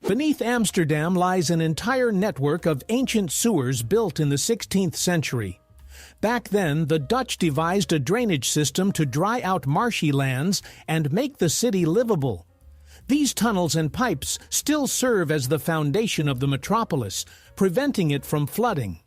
Beneath Amsterdam lies an entire network of ancient sewers built in the 16th century. Back then, the Dutch devised a drainage system to dry out marshy lands and make the city livable. These tunnels and pipes still serve as the foundation of the metropolis, preventing it from flooding.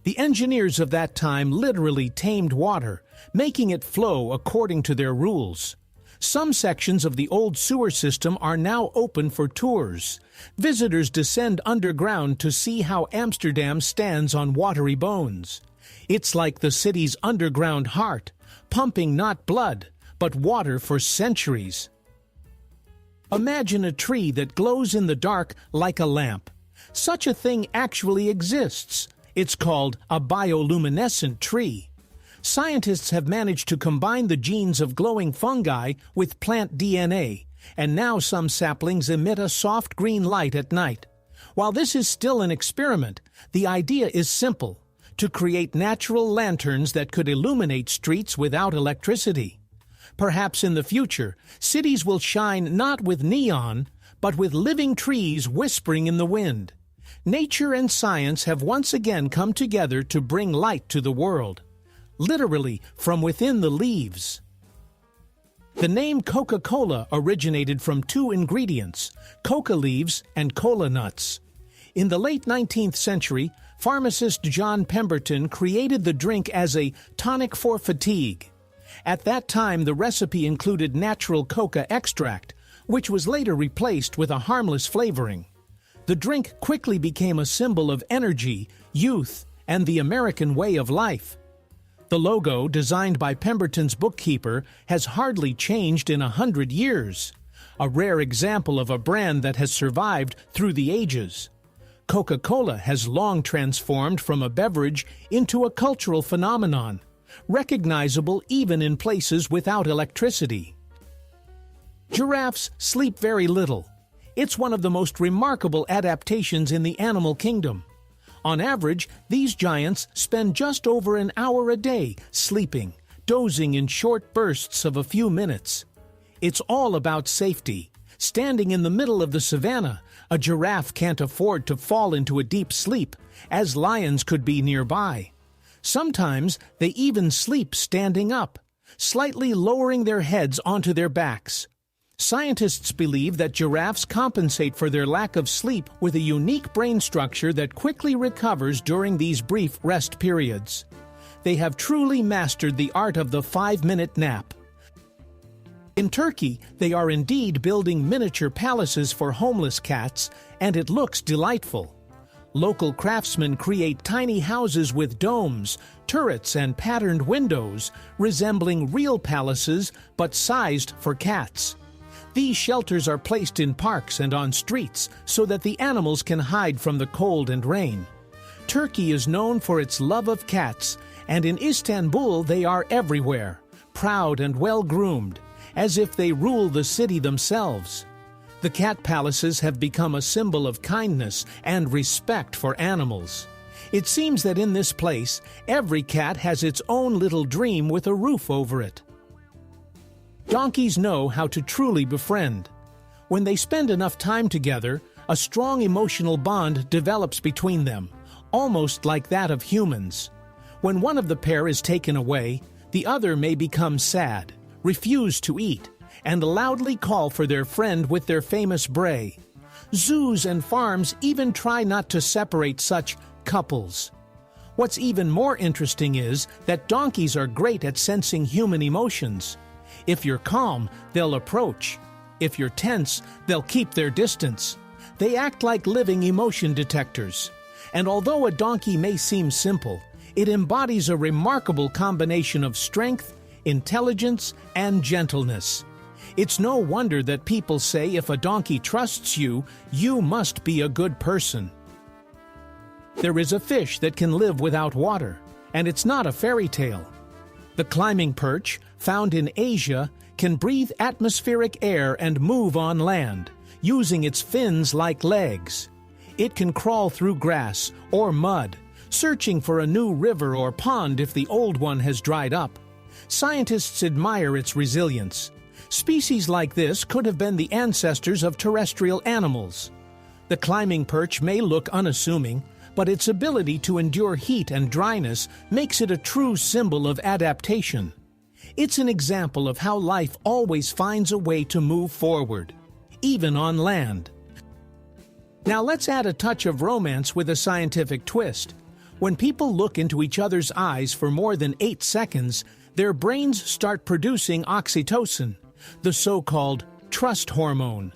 The engineers of that time literally tamed water, making it flow according to their rules. Some sections of the old sewer system are now open for tours. Visitors descend underground to see how Amsterdam stands on watery bones. It's like the city's underground heart, pumping not blood, but water for centuries. Imagine a tree that glows in the dark like a lamp. Such a thing actually exists. It's called a bioluminescent tree. Scientists have managed to combine the genes of glowing fungi with plant DNA, and now some saplings emit a soft green light at night. While this is still an experiment, the idea is simple: to create natural lanterns that could illuminate streets without electricity. Perhaps in the future, cities will shine not with neon, but with living trees whispering in the wind. Nature and science have once again come together to bring light to the world, literally from within the leaves. The name Coca-Cola originated from two ingredients, coca leaves and cola nuts. In the late 19th century, pharmacist John Pemberton created the drink as a tonic for fatigue. At that time, the recipe included natural coca extract, which was later replaced with a harmless flavoring. The drink quickly became a symbol of energy, youth, and the American way of life. The logo, designed by Pemberton's bookkeeper, has hardly changed in 100 years, a rare example of a brand that has survived through the ages. Coca-Cola has long transformed from a beverage into a cultural phenomenon, recognizable even in places without electricity. Giraffes sleep very little. It's one of the most remarkable adaptations in the animal kingdom. On average, these giants spend just over an hour a day sleeping, dozing in short bursts of a few minutes. It's all about safety. Standing in the middle of the savannah, a giraffe can't afford to fall into a deep sleep, as lions could be nearby. Sometimes they even sleep standing up, slightly lowering their heads onto their backs. Scientists believe that giraffes compensate for their lack of sleep with a unique brain structure that quickly recovers during these brief rest periods. They have truly mastered the art of the 5-minute nap. In Turkey, they are indeed building miniature palaces for homeless cats, and it looks delightful. Local craftsmen create tiny houses with domes, turrets, and patterned windows, resembling real palaces but sized for cats. These shelters are placed in parks and on streets so that the animals can hide from the cold and rain. Turkey is known for its love of cats, and in Istanbul they are everywhere, proud and well-groomed, as if they rule the city themselves. The cat palaces have become a symbol of kindness and respect for animals. It seems that in this place, every cat has its own little dream with a roof over it. Donkeys know how to truly befriend. When they spend enough time together, a strong emotional bond develops between them, almost like that of humans. When one of the pair is taken away, the other may become sad, refuse to eat, and loudly call for their friend with their famous bray. Zoos and farms even try not to separate such couples. What's even more interesting is that donkeys are great at sensing human emotions. If you're calm, they'll approach. If you're tense, they'll keep their distance. They act like living emotion detectors. And although a donkey may seem simple, it embodies a remarkable combination of strength, intelligence, and gentleness. It's no wonder that people say if a donkey trusts you, you must be a good person. There is a fish that can live without water, and it's not a fairy tale. The climbing perch, found in Asia, can breathe atmospheric air and move on land, using its fins like legs. It can crawl through grass or mud, searching for a new river or pond if the old one has dried up. Scientists admire its resilience. Species like this could have been the ancestors of terrestrial animals. The climbing perch may look unassuming, but its ability to endure heat and dryness makes it a true symbol of adaptation. It's an example of how life always finds a way to move forward, even on land. Now let's add a touch of romance with a scientific twist. When people look into each other's eyes for more than 8 seconds, their brains start producing oxytocin, the so-called trust hormone.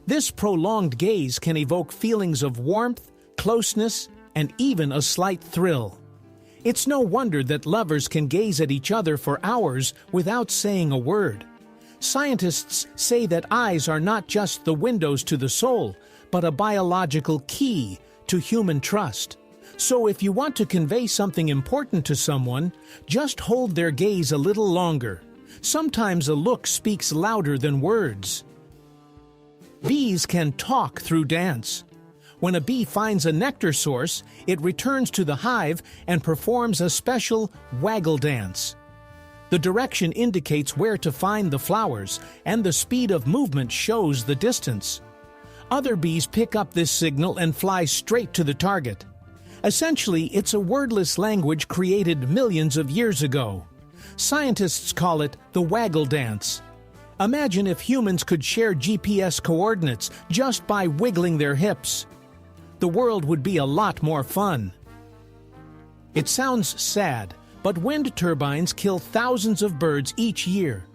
This prolonged gaze can evoke feelings of warmth, closeness, and even a slight thrill. It's no wonder that lovers can gaze at each other for hours without saying a word. Scientists say that eyes are not just the windows to the soul, but a biological key to human trust. So if you want to convey something important to someone, just hold their gaze a little longer. Sometimes a look speaks louder than words. Bees can talk through dance. When a bee finds a nectar source, it returns to the hive and performs a special waggle dance. The direction indicates where to find the flowers, and the speed of movement shows the distance. Other bees pick up this signal and fly straight to the target. Essentially, it's a wordless language created millions of years ago. Scientists call it the waggle dance. Imagine if humans could share GPS coordinates just by wiggling their hips. The world would be a lot more fun. It sounds sad, but wind turbines kill thousands of birds each year.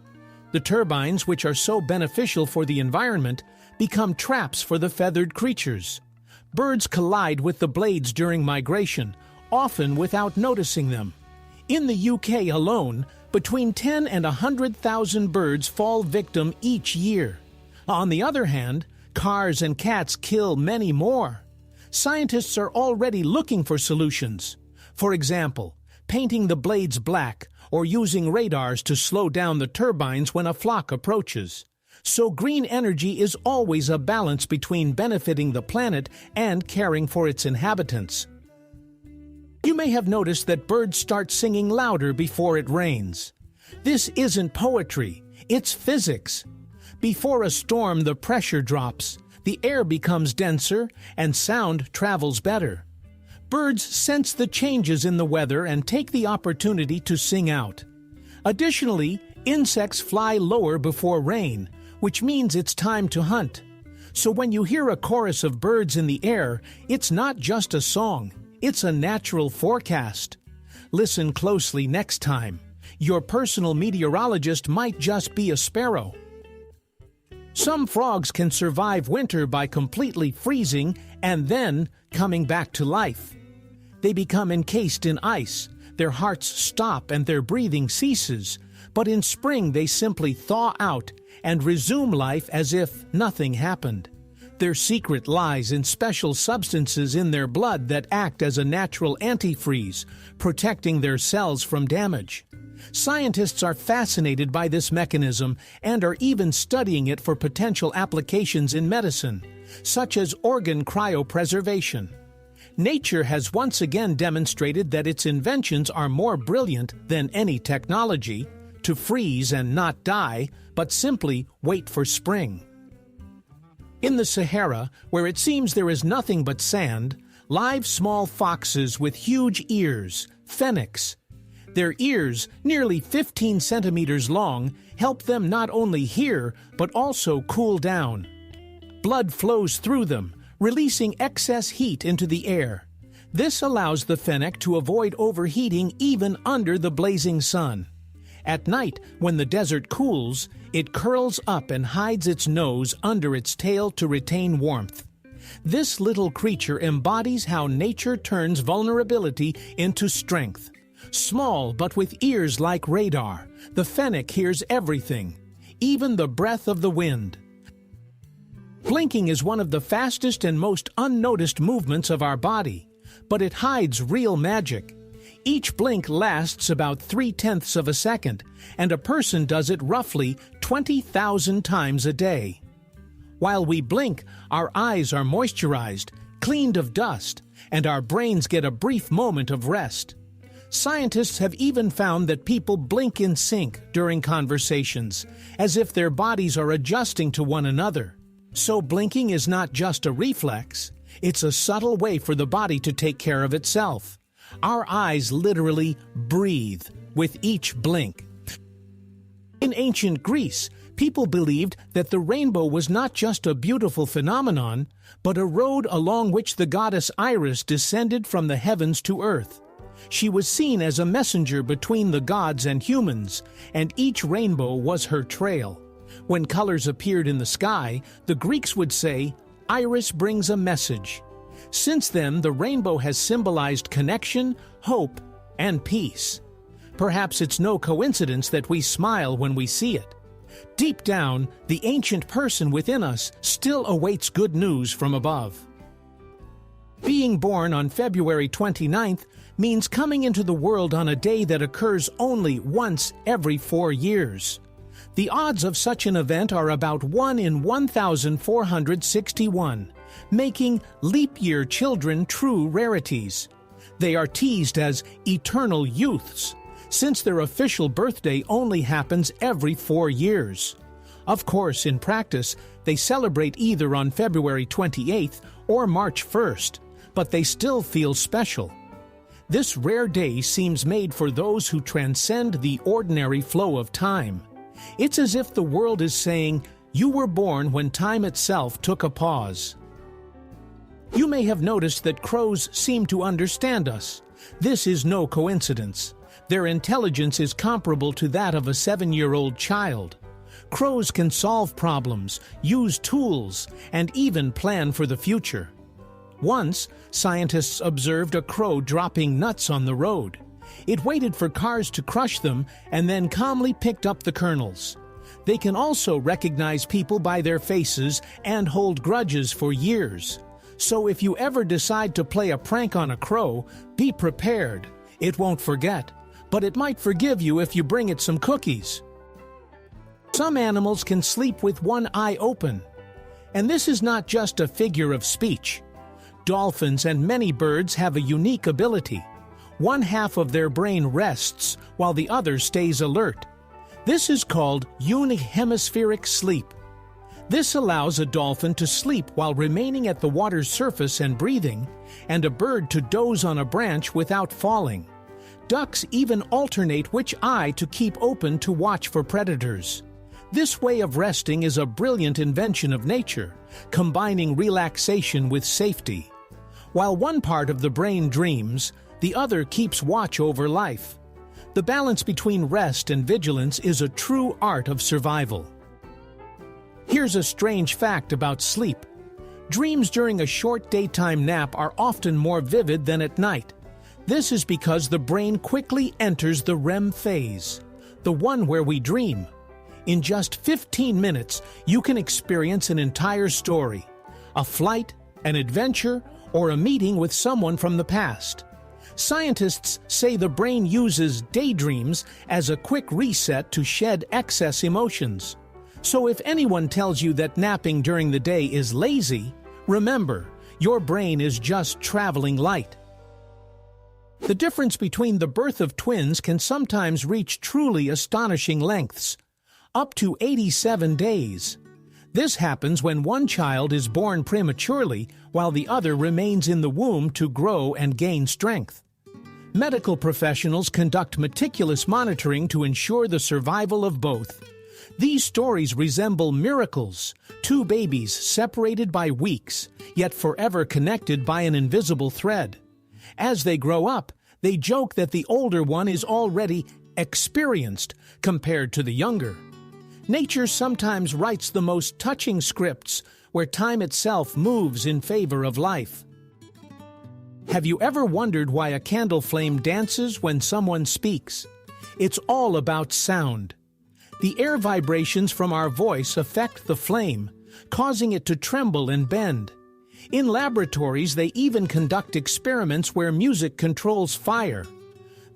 The turbines, which are so beneficial for the environment, become traps for the feathered creatures. Birds collide with the blades during migration, often without noticing them. In the UK alone, between 10 and 100,000 birds fall victim each year. On the other hand, cars and cats kill many more. Scientists are already looking for solutions. For example, painting the blades black or using radars to slow down the turbines when a flock approaches. So green energy is always a balance between benefiting the planet and caring for its inhabitants. You may have noticed that birds start singing louder before it rains. This isn't poetry, it's physics. Before a storm, the pressure drops, the air becomes denser, and sound travels better. Birds sense the changes in the weather and take the opportunity to sing out. Additionally, insects fly lower before rain, which means it's time to hunt. So when you hear a chorus of birds in the air, it's not just a song, it's a natural forecast. Listen closely next time. Your personal meteorologist might just be a sparrow. Some frogs can survive winter by completely freezing and then coming back to life. They become encased in ice, their hearts stop and their breathing ceases, but in spring they simply thaw out and resume life as if nothing happened. Their secret lies in special substances in their blood that act as a natural antifreeze, protecting their cells from damage. Scientists are fascinated by this mechanism and are even studying it for potential applications in medicine, such as organ cryopreservation. Nature has once again demonstrated that its inventions are more brilliant than any technology, to freeze and not die, but simply wait for spring. In the Sahara, where it seems there is nothing but sand, live small foxes with huge ears, fennecs. Their ears, nearly 15 centimeters long, help them not only hear, but also cool down. Blood flows through them, releasing excess heat into the air. This allows the fennec to avoid overheating even under the blazing sun. At night, when the desert cools, it curls up and hides its nose under its tail to retain warmth. This little creature embodies how nature turns vulnerability into strength. Small but with ears like radar, the fennec hears everything, even the breath of the wind. Blinking is one of the fastest and most unnoticed movements of our body, but it hides real magic. Each blink lasts about 0.3 of a second, and a person does it roughly 20,000 times a day. While we blink, our eyes are moisturized, cleaned of dust, and our brains get a brief moment of rest. Scientists have even found that people blink in sync during conversations, as if their bodies are adjusting to one another. So blinking is not just a reflex, it's a subtle way for the body to take care of itself. Our eyes literally breathe with each blink. In ancient Greece, people believed that the rainbow was not just a beautiful phenomenon, but a road along which the goddess Iris descended from the heavens to earth. She was seen as a messenger between the gods and humans, and each rainbow was her trail. When colors appeared in the sky, the Greeks would say, "Iris brings a message." Since then, the rainbow has symbolized connection, hope, and peace. Perhaps it's no coincidence that we smile when we see it. Deep down, the ancient person within us still awaits good news from above. Being born on February 29th means coming into the world on a day that occurs only once every 4 years. The odds of such an event are about 1 in 1,461, making leap year children true rarities. They are teased as eternal youths, since their official birthday only happens every 4 years. Of course, in practice, they celebrate either on February 28th or March 1st, but they still feel special. This rare day seems made for those who transcend the ordinary flow of time. It's as if the world is saying, "You were born when time itself took a pause." You may have noticed that crows seem to understand us. This is no coincidence. Their intelligence is comparable to that of a 7-year-old child. Crows can solve problems, use tools, and even plan for the future. Once, scientists observed a crow dropping nuts on the road. It waited for cars to crush them and then calmly picked up the kernels. They can also recognize people by their faces and hold grudges for years. So if you ever decide to play a prank on a crow, be prepared. It won't forget, but it might forgive you if you bring it some cookies. Some animals can sleep with one eye open. And this is not just a figure of speech. Dolphins and many birds have a unique ability. One half of their brain rests while the other stays alert. This is called unihemispheric sleep. This allows a dolphin to sleep while remaining at the water's surface and breathing, and a bird to doze on a branch without falling. Ducks even alternate which eye to keep open to watch for predators. This way of resting is a brilliant invention of nature, combining relaxation with safety. While one part of the brain dreams, the other keeps watch over life. The balance between rest and vigilance is a true art of survival. Here's a strange fact about sleep. Dreams during a short daytime nap are often more vivid than at night. This is because the brain quickly enters the REM phase, the one where we dream. In just 15 minutes, you can experience an entire story, a flight, an adventure, or a meeting with someone from the past. Scientists say the brain uses daydreams as a quick reset to shed excess emotions. So if anyone tells you that napping during the day is lazy, remember, your brain is just traveling light. The difference between the birth of twins can sometimes reach truly astonishing lengths, up to 87 days. This happens when one child is born prematurely while the other remains in the womb to grow and gain strength. Medical professionals conduct meticulous monitoring to ensure the survival of both. These stories resemble miracles, two babies separated by weeks, yet forever connected by an invisible thread. As they grow up, they joke that the older one is already experienced compared to the younger. Nature sometimes writes the most touching scripts where time itself moves in favor of life. Have you ever wondered why a candle flame dances when someone speaks? It's all about sound. The air vibrations from our voice affect the flame, causing it to tremble and bend. In laboratories, they even conduct experiments where music controls fire.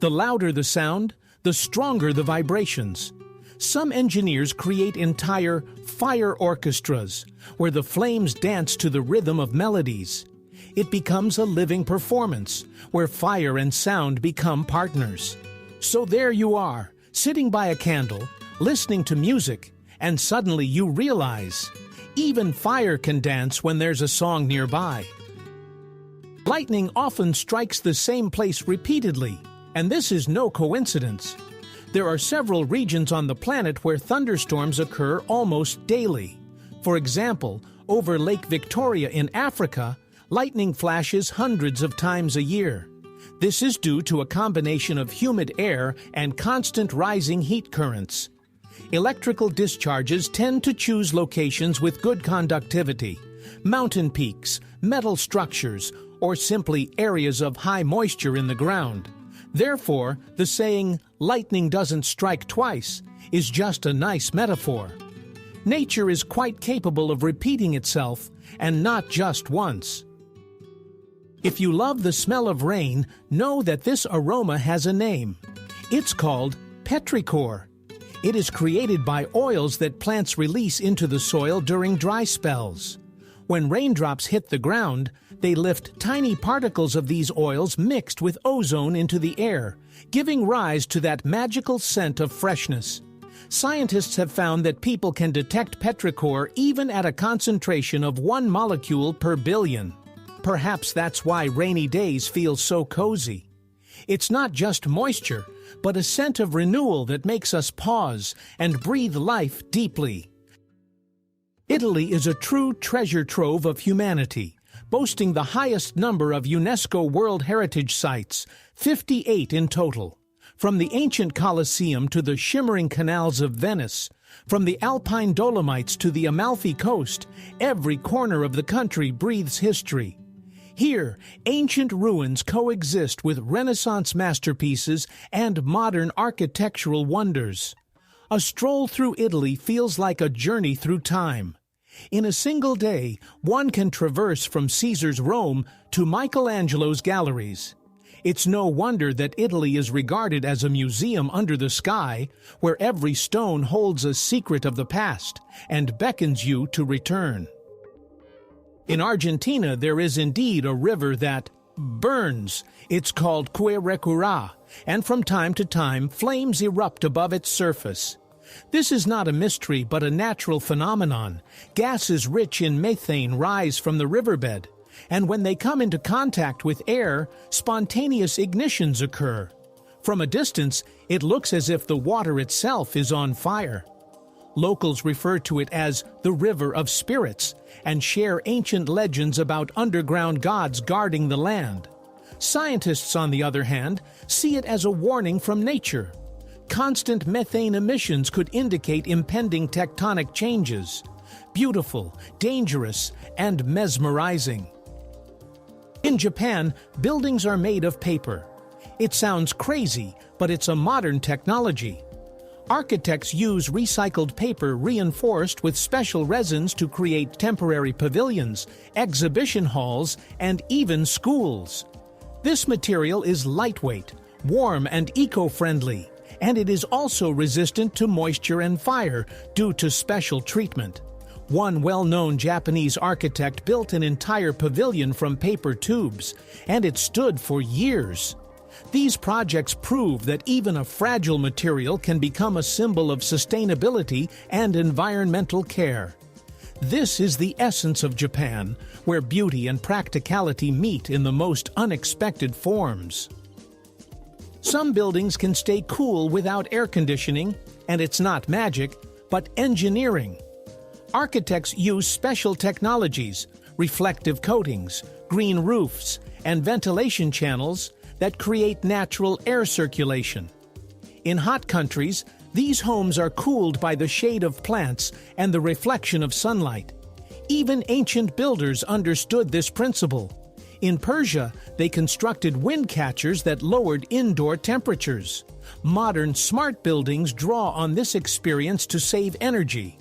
The louder the sound, the stronger the vibrations. Some engineers create entire fire orchestras, where the flames dance to the rhythm of melodies. It becomes a living performance, where fire and sound become partners. So there you are, sitting by a candle, listening to music, and suddenly you realize, Even fire can dance when there's a song nearby. Lightning often strikes the same place repeatedly, and this is no coincidence. There are several regions on the planet where thunderstorms occur almost daily. For example, over Lake Victoria in Africa, lightning flashes hundreds of times a year. This is due to a combination of humid air and constant rising heat currents. Electrical discharges tend to choose locations with good conductivity, mountain peaks, metal structures, or simply areas of high moisture in the ground. Therefore, the saying, "lightning doesn't strike twice," is just a nice metaphor. Nature is quite capable of repeating itself, and not just once. If you love the smell of rain, know that this aroma has a name. It's called petrichor. It is created by oils that plants release into the soil during dry spells. When raindrops hit the ground, they lift tiny particles of these oils mixed with ozone into the air, giving rise to that magical scent of freshness. Scientists have found that people can detect petrichor even at a concentration of 1 molecule per billion. Perhaps that's why rainy days feel so cozy. It's not just moisture, but a scent of renewal that makes us pause and breathe life deeply. Italy is a true treasure trove of humanity, boasting the highest number of UNESCO World Heritage Sites, 58 in total. From the ancient Colosseum to the shimmering canals of Venice, from the Alpine Dolomites to the Amalfi Coast, every corner of the country breathes history. Here, ancient ruins coexist with Renaissance masterpieces and modern architectural wonders. A stroll through Italy feels like a journey through time. In a single day, one can traverse from Caesar's Rome to Michelangelo's galleries. It's no wonder that Italy is regarded as a museum under the sky, where every stone holds a secret of the past and beckons you to return. In Argentina, there is indeed a river that burns. It's called Quirecura, and from time to time, flames erupt above its surface. This is not a mystery, but a natural phenomenon. Gases rich in methane rise from the riverbed, and when they come into contact with air, spontaneous ignitions occur. From a distance, it looks as if the water itself is on fire. Locals refer to it as the River of Spirits and share ancient legends about underground gods guarding the land. Scientists, on the other hand, see it as a warning from nature. Constant methane emissions could indicate impending tectonic changes. Beautiful, dangerous, and mesmerizing. In Japan, buildings are made of paper. It sounds crazy, but it's a modern technology. Architects use recycled paper reinforced with special resins to create temporary pavilions, exhibition halls, and even schools. This material is lightweight, warm, and eco-friendly, and it is also resistant to moisture and fire due to special treatment. One well-known Japanese architect built an entire pavilion from paper tubes, and it stood for years. These projects prove that even a fragile material can become a symbol of sustainability and environmental care. This is the essence of Japan, where beauty and practicality meet in the most unexpected forms. Some buildings can stay cool without air conditioning, and it's not magic, but engineering. Architects use special technologies, reflective coatings, green roofs, and ventilation channels that create natural air circulation. In hot countries, these homes are cooled by the shade of plants and the reflection of sunlight. Even ancient builders understood this principle. In Persia, they constructed wind catchers that lowered indoor temperatures. Modern smart buildings draw on this experience to save energy.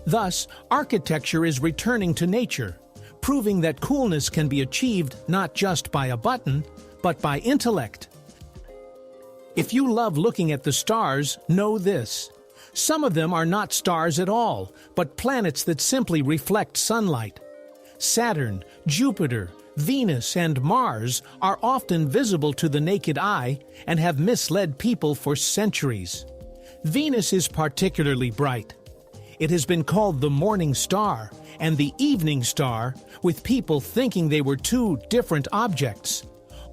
Thus, architecture is returning to nature, proving that coolness can be achieved not just by a button, but by intellect. If you love looking at the stars, know this. Some of them are not stars at all, but planets that simply reflect sunlight. Saturn, Jupiter, Venus, and Mars are often visible to the naked eye and have misled people for centuries. Venus is particularly bright. It has been called the morning star, and the evening star, with people thinking they were two different objects.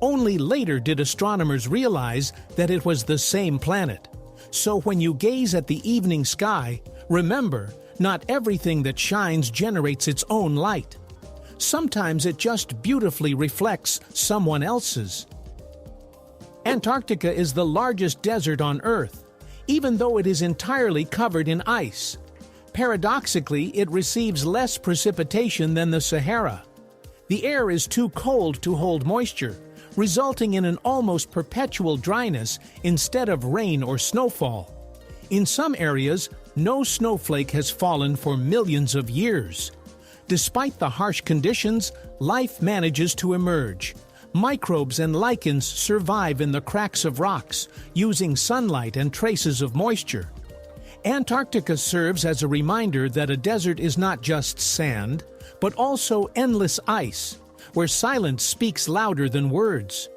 Only later did astronomers realize that it was the same planet. So when you gaze at the evening sky, remember, not everything that shines generates its own light. Sometimes it just beautifully reflects someone else's. Antarctica is the largest desert on Earth, even though it is entirely covered in ice. Paradoxically, it receives less precipitation than the Sahara. The air is too cold to hold moisture, resulting in an almost perpetual dryness instead of rain or snowfall. In some areas, no snowflake has fallen for millions of years. Despite the harsh conditions, life manages to emerge. Microbes and lichens survive in the cracks of rocks, using sunlight and traces of moisture. Antarctica serves as a reminder that a desert is not just sand, but also endless ice, where silence speaks louder than words.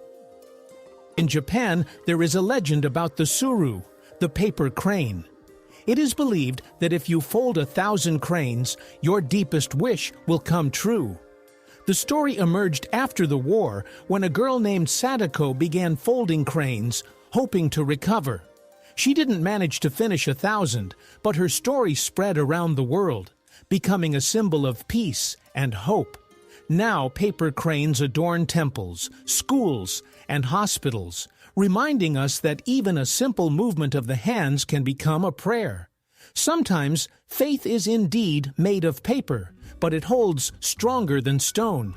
In Japan, there is a legend about the suru, the paper crane. It is believed that if you fold 1,000 cranes, your deepest wish will come true. The story emerged after the war when a girl named Sadako began folding cranes, hoping to recover. She didn't manage to finish 1,000, but her story spread around the world, becoming a symbol of peace and hope. Now paper cranes adorn temples, schools, and hospitals, reminding us that even a simple movement of the hands can become a prayer. Sometimes faith is indeed made of paper, but it holds stronger than stone.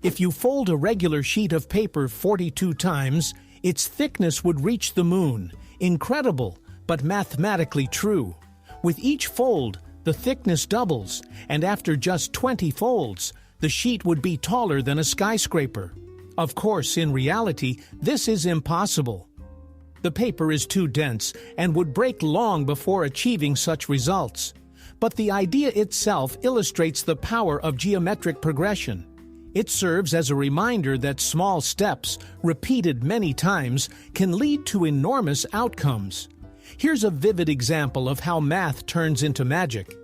If you fold a regular sheet of paper 42 times, its thickness would reach the moon. Incredible, but mathematically true. With each fold, the thickness doubles, and after just 20 folds, the sheet would be taller than a skyscraper. Of course, in reality, this is impossible. The paper is too dense and would break long before achieving such results. But the idea itself illustrates the power of geometric progression. It serves as a reminder that small steps, repeated many times, can lead to enormous outcomes. Here's a vivid example of how math turns into magic.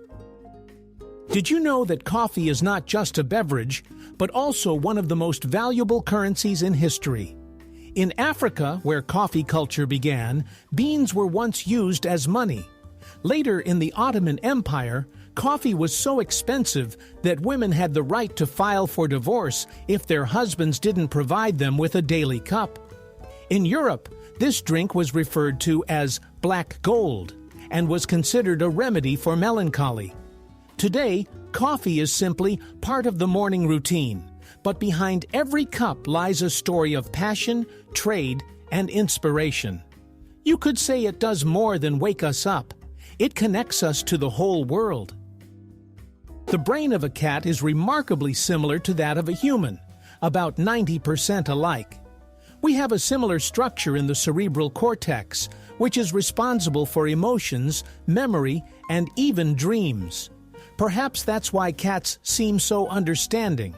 Did you know that coffee is not just a beverage, but also one of the most valuable currencies in history? In Africa, where coffee culture began, beans were once used as money. Later in the Ottoman Empire, coffee was so expensive that women had the right to file for divorce if their husbands didn't provide them with a daily cup. In Europe, this drink was referred to as black gold and was considered a remedy for melancholy. Today, coffee is simply part of the morning routine, but behind every cup lies a story of passion, trade, and inspiration. You could say it does more than wake us up. It connects us to the whole world. The brain of a cat is remarkably similar to that of a human, about 90% alike. We have a similar structure in the cerebral cortex, which is responsible for emotions, memory, and even dreams. Perhaps that's why cats seem so understanding.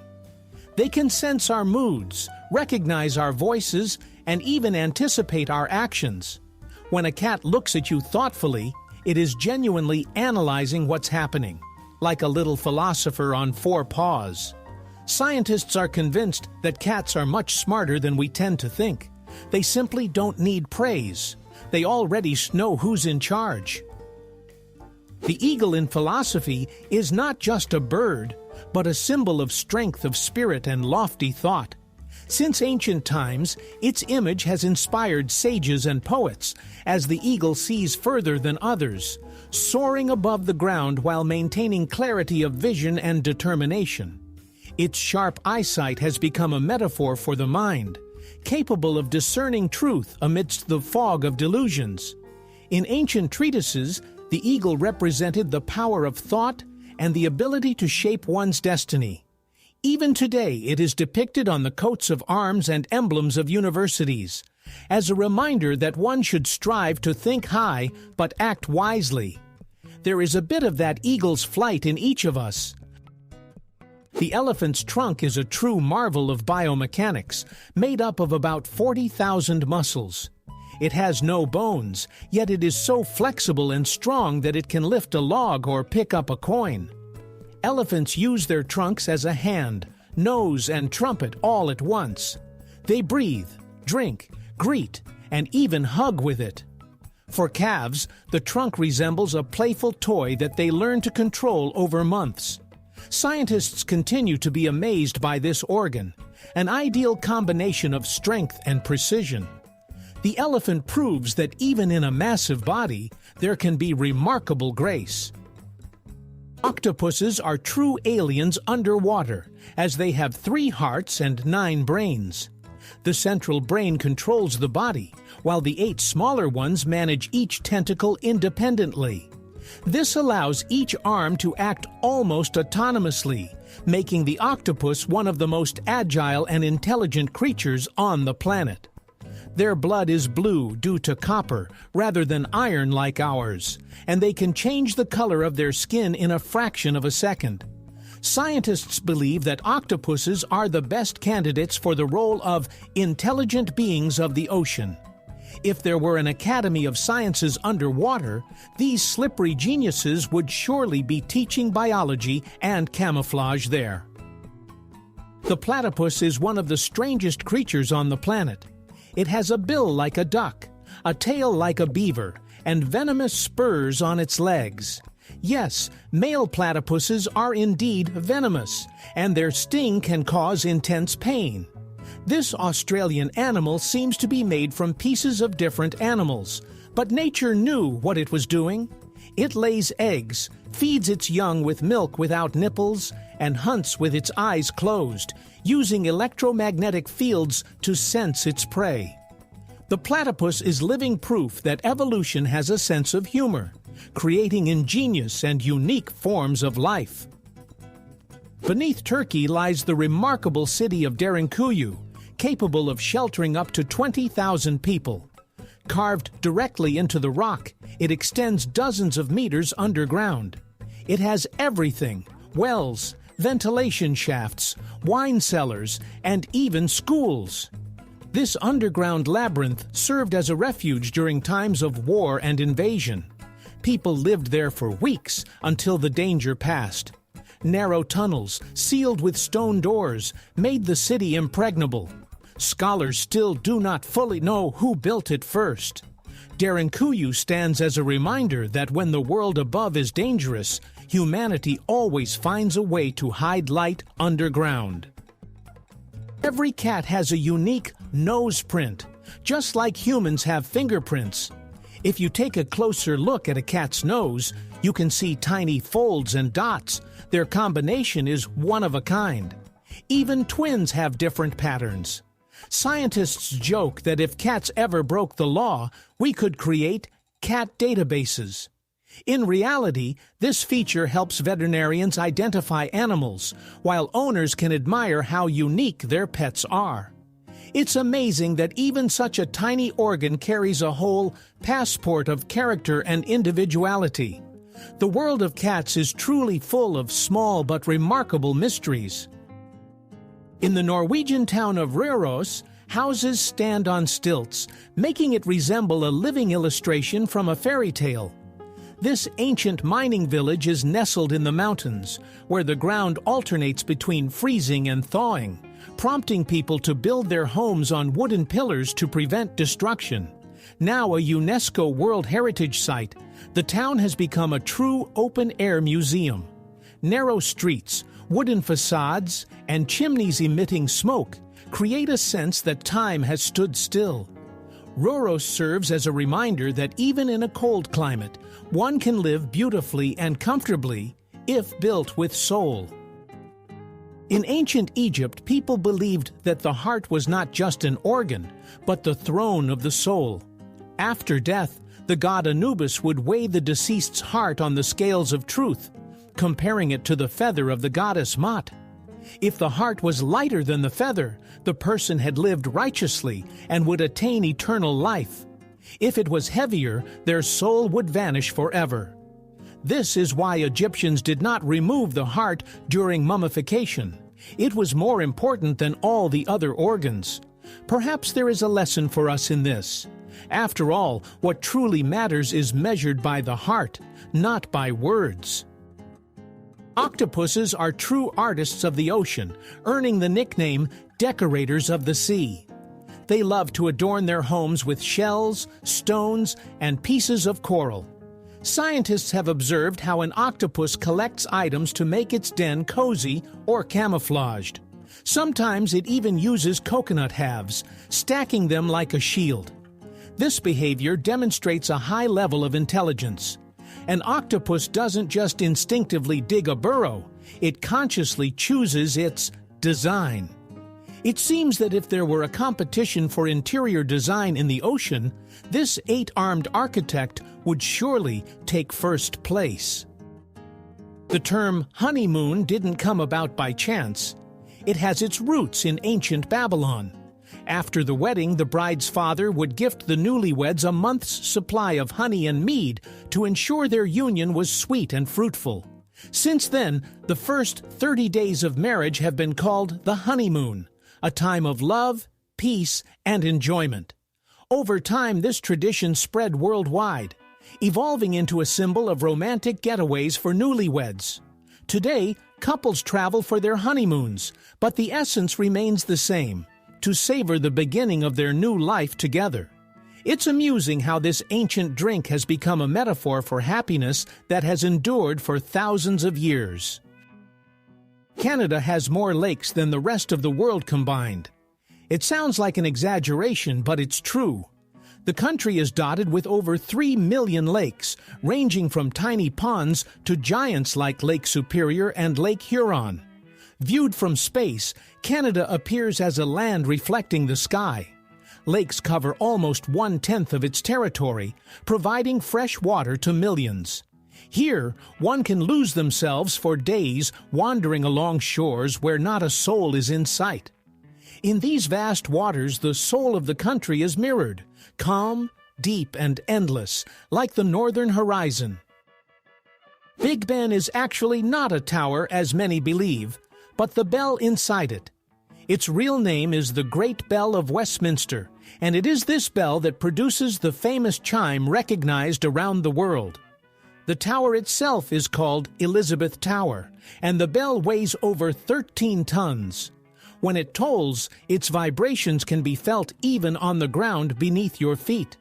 They can sense our moods, recognize our voices, and even anticipate our actions. When a cat looks at you thoughtfully, it is genuinely analyzing what's happening, like a little philosopher on 4 paws. Scientists are convinced that cats are much smarter than we tend to think. They simply don't need praise. They already know who's in charge. The eagle in philosophy is not just a bird, but a symbol of strength of spirit and lofty thought. Since ancient times, its image has inspired sages and poets, as the eagle sees further than others, soaring above the ground while maintaining clarity of vision and determination. Its sharp eyesight has become a metaphor for the mind, capable of discerning truth amidst the fog of delusions. In ancient treatises, the eagle represented the power of thought and the ability to shape one's destiny. Even today, it is depicted on the coats of arms and emblems of universities, as a reminder that one should strive to think high but act wisely. There is a bit of that eagle's flight in each of us. The elephant's trunk is a true marvel of biomechanics, made up of about 40,000 muscles. It has no bones, yet it is so flexible and strong that it can lift a log or pick up a coin. Elephants use their trunks as a hand, nose, and trumpet all at once. They breathe, drink, greet, and even hug with it. For calves, the trunk resembles a playful toy that they learn to control over months. Scientists continue to be amazed by this organ, an ideal combination of strength and precision. The elephant proves that even in a massive body, there can be remarkable grace. Octopuses are true aliens underwater, as they have 3 hearts and 9 brains. The central brain controls the body, while the 8 smaller ones manage each tentacle independently. This allows each arm to act almost autonomously, making the octopus one of the most agile and intelligent creatures on the planet. Their blood is blue due to copper rather than iron like ours, and they can change the color of their skin in a fraction of a second. Scientists believe that octopuses are the best candidates for the role of intelligent beings of the ocean. If there were an Academy of Sciences underwater, these slippery geniuses would surely be teaching biology and camouflage there. The platypus is one of the strangest creatures on the planet. It has a bill like a duck, a tail like a beaver, and venomous spurs on its legs. Yes, male platypuses are indeed venomous, and their sting can cause intense pain. This Australian animal seems to be made from pieces of different animals, but nature knew what it was doing. It lays eggs, feeds its young with milk without nipples, and hunts with its eyes closed, using electromagnetic fields to sense its prey. The platypus is living proof that evolution has a sense of humor, creating ingenious and unique forms of life. Beneath Turkey lies the remarkable city of Derinkuyu, capable of sheltering up to 20,000 people. Carved directly into the rock, it extends dozens of meters underground. It has everything: wells, ventilation shafts, wine cellars, and even schools. This underground labyrinth served as a refuge during times of war and invasion. People lived there for weeks until the danger passed. Narrow tunnels, sealed with stone doors, made the city impregnable. Scholars still do not fully know who built it first. Derinkuyu stands as a reminder that when the world above is dangerous, humanity always finds a way to hide light underground. Every cat has a unique nose print, just like humans have fingerprints. If you take a closer look at a cat's nose, you can see tiny folds and dots. Their combination is one of a kind. Even twins have different patterns. Scientists joke that if cats ever broke the law, we could create cat databases. In reality, this feature helps veterinarians identify animals, while owners can admire how unique their pets are. It's amazing that even such a tiny organ carries a whole passport of character and individuality. The world of cats is truly full of small but remarkable mysteries. In the Norwegian town of Røros, houses stand on stilts, making it resemble a living illustration from a fairy tale. This ancient mining village is nestled in the mountains, where the ground alternates between freezing and thawing, prompting people to build their homes on wooden pillars to prevent destruction. Now a UNESCO World Heritage Site, the town has become a true open-air museum. Narrow streets, wooden facades, and chimneys emitting smoke create a sense that time has stood still. Røros serves as a reminder that even in a cold climate, one can live beautifully and comfortably if built with soul. In ancient Egypt, people believed that the heart was not just an organ, but the throne of the soul. After death, the god Anubis would weigh the deceased's heart on the scales of truth, comparing it to the feather of the goddess Maat. If the heart was lighter than the feather, the person had lived righteously and would attain eternal life. If it was heavier, their soul would vanish forever. This is why Egyptians did not remove the heart during mummification. It was more important than all the other organs. Perhaps there is a lesson for us in this. After all, what truly matters is measured by the heart, not by words. Octopuses are true artists of the ocean, earning the nickname decorators of the sea. They love to adorn their homes with shells, stones, and pieces of coral. Scientists have observed how an octopus collects items to make its den cozy or camouflaged. Sometimes it even uses coconut halves, stacking them like a shield. This behavior demonstrates a high level of intelligence. An octopus doesn't just instinctively dig a burrow, it consciously chooses its design. It seems that if there were a competition for interior design in the ocean, this 8-armed architect would surely take first place. The term honeymoon didn't come about by chance. It has its roots in ancient Babylon. After the wedding, the bride's father would gift the newlyweds a month's supply of honey and mead to ensure their union was sweet and fruitful. Since then, the first 30 days of marriage have been called the honeymoon, a time of love, peace, and enjoyment. Over time, this tradition spread worldwide, evolving into a symbol of romantic getaways for newlyweds. Today, couples travel for their honeymoons, but the essence remains the same: to savor the beginning of their new life together. It's amusing how this ancient drink has become a metaphor for happiness that has endured for thousands of years. Canada has more lakes than the rest of the world combined. It sounds like an exaggeration, but it's true. The country is dotted with over 3 million lakes, ranging from tiny ponds to giants like Lake Superior and Lake Huron. Viewed from space, Canada appears as a land reflecting the sky. Lakes cover almost 1/10 of its territory, providing fresh water to millions. Here, one can lose themselves for days wandering along shores where not a soul is in sight. In these vast waters, the soul of the country is mirrored, calm, deep, and endless, like the northern horizon. Big Ben is actually not a tower, as many believe, but the bell inside it. Its real name is the Great Bell of Westminster, and it is this bell that produces the famous chime recognized around the world. The tower itself is called Elizabeth Tower, and the bell weighs over 13 tons. When it tolls, its vibrations can be felt even on the ground beneath your feet.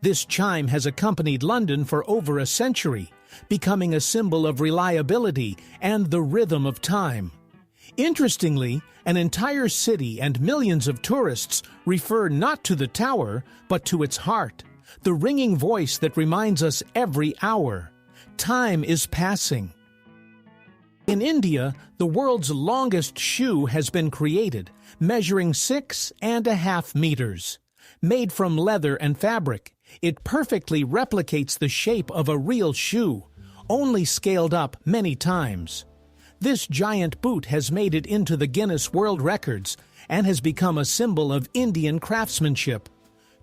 This chime has accompanied London for over a century, becoming a symbol of reliability and the rhythm of time. Interestingly, an entire city and millions of tourists refer not to the tower, but to its heart, the ringing voice that reminds us every hour: time is passing. In India, the world's longest shoe has been created, measuring 6.5 meters. Made from leather and fabric, it perfectly replicates the shape of a real shoe, only scaled up many times. This giant boot has made it into the Guinness World Records and has become a symbol of Indian craftsmanship.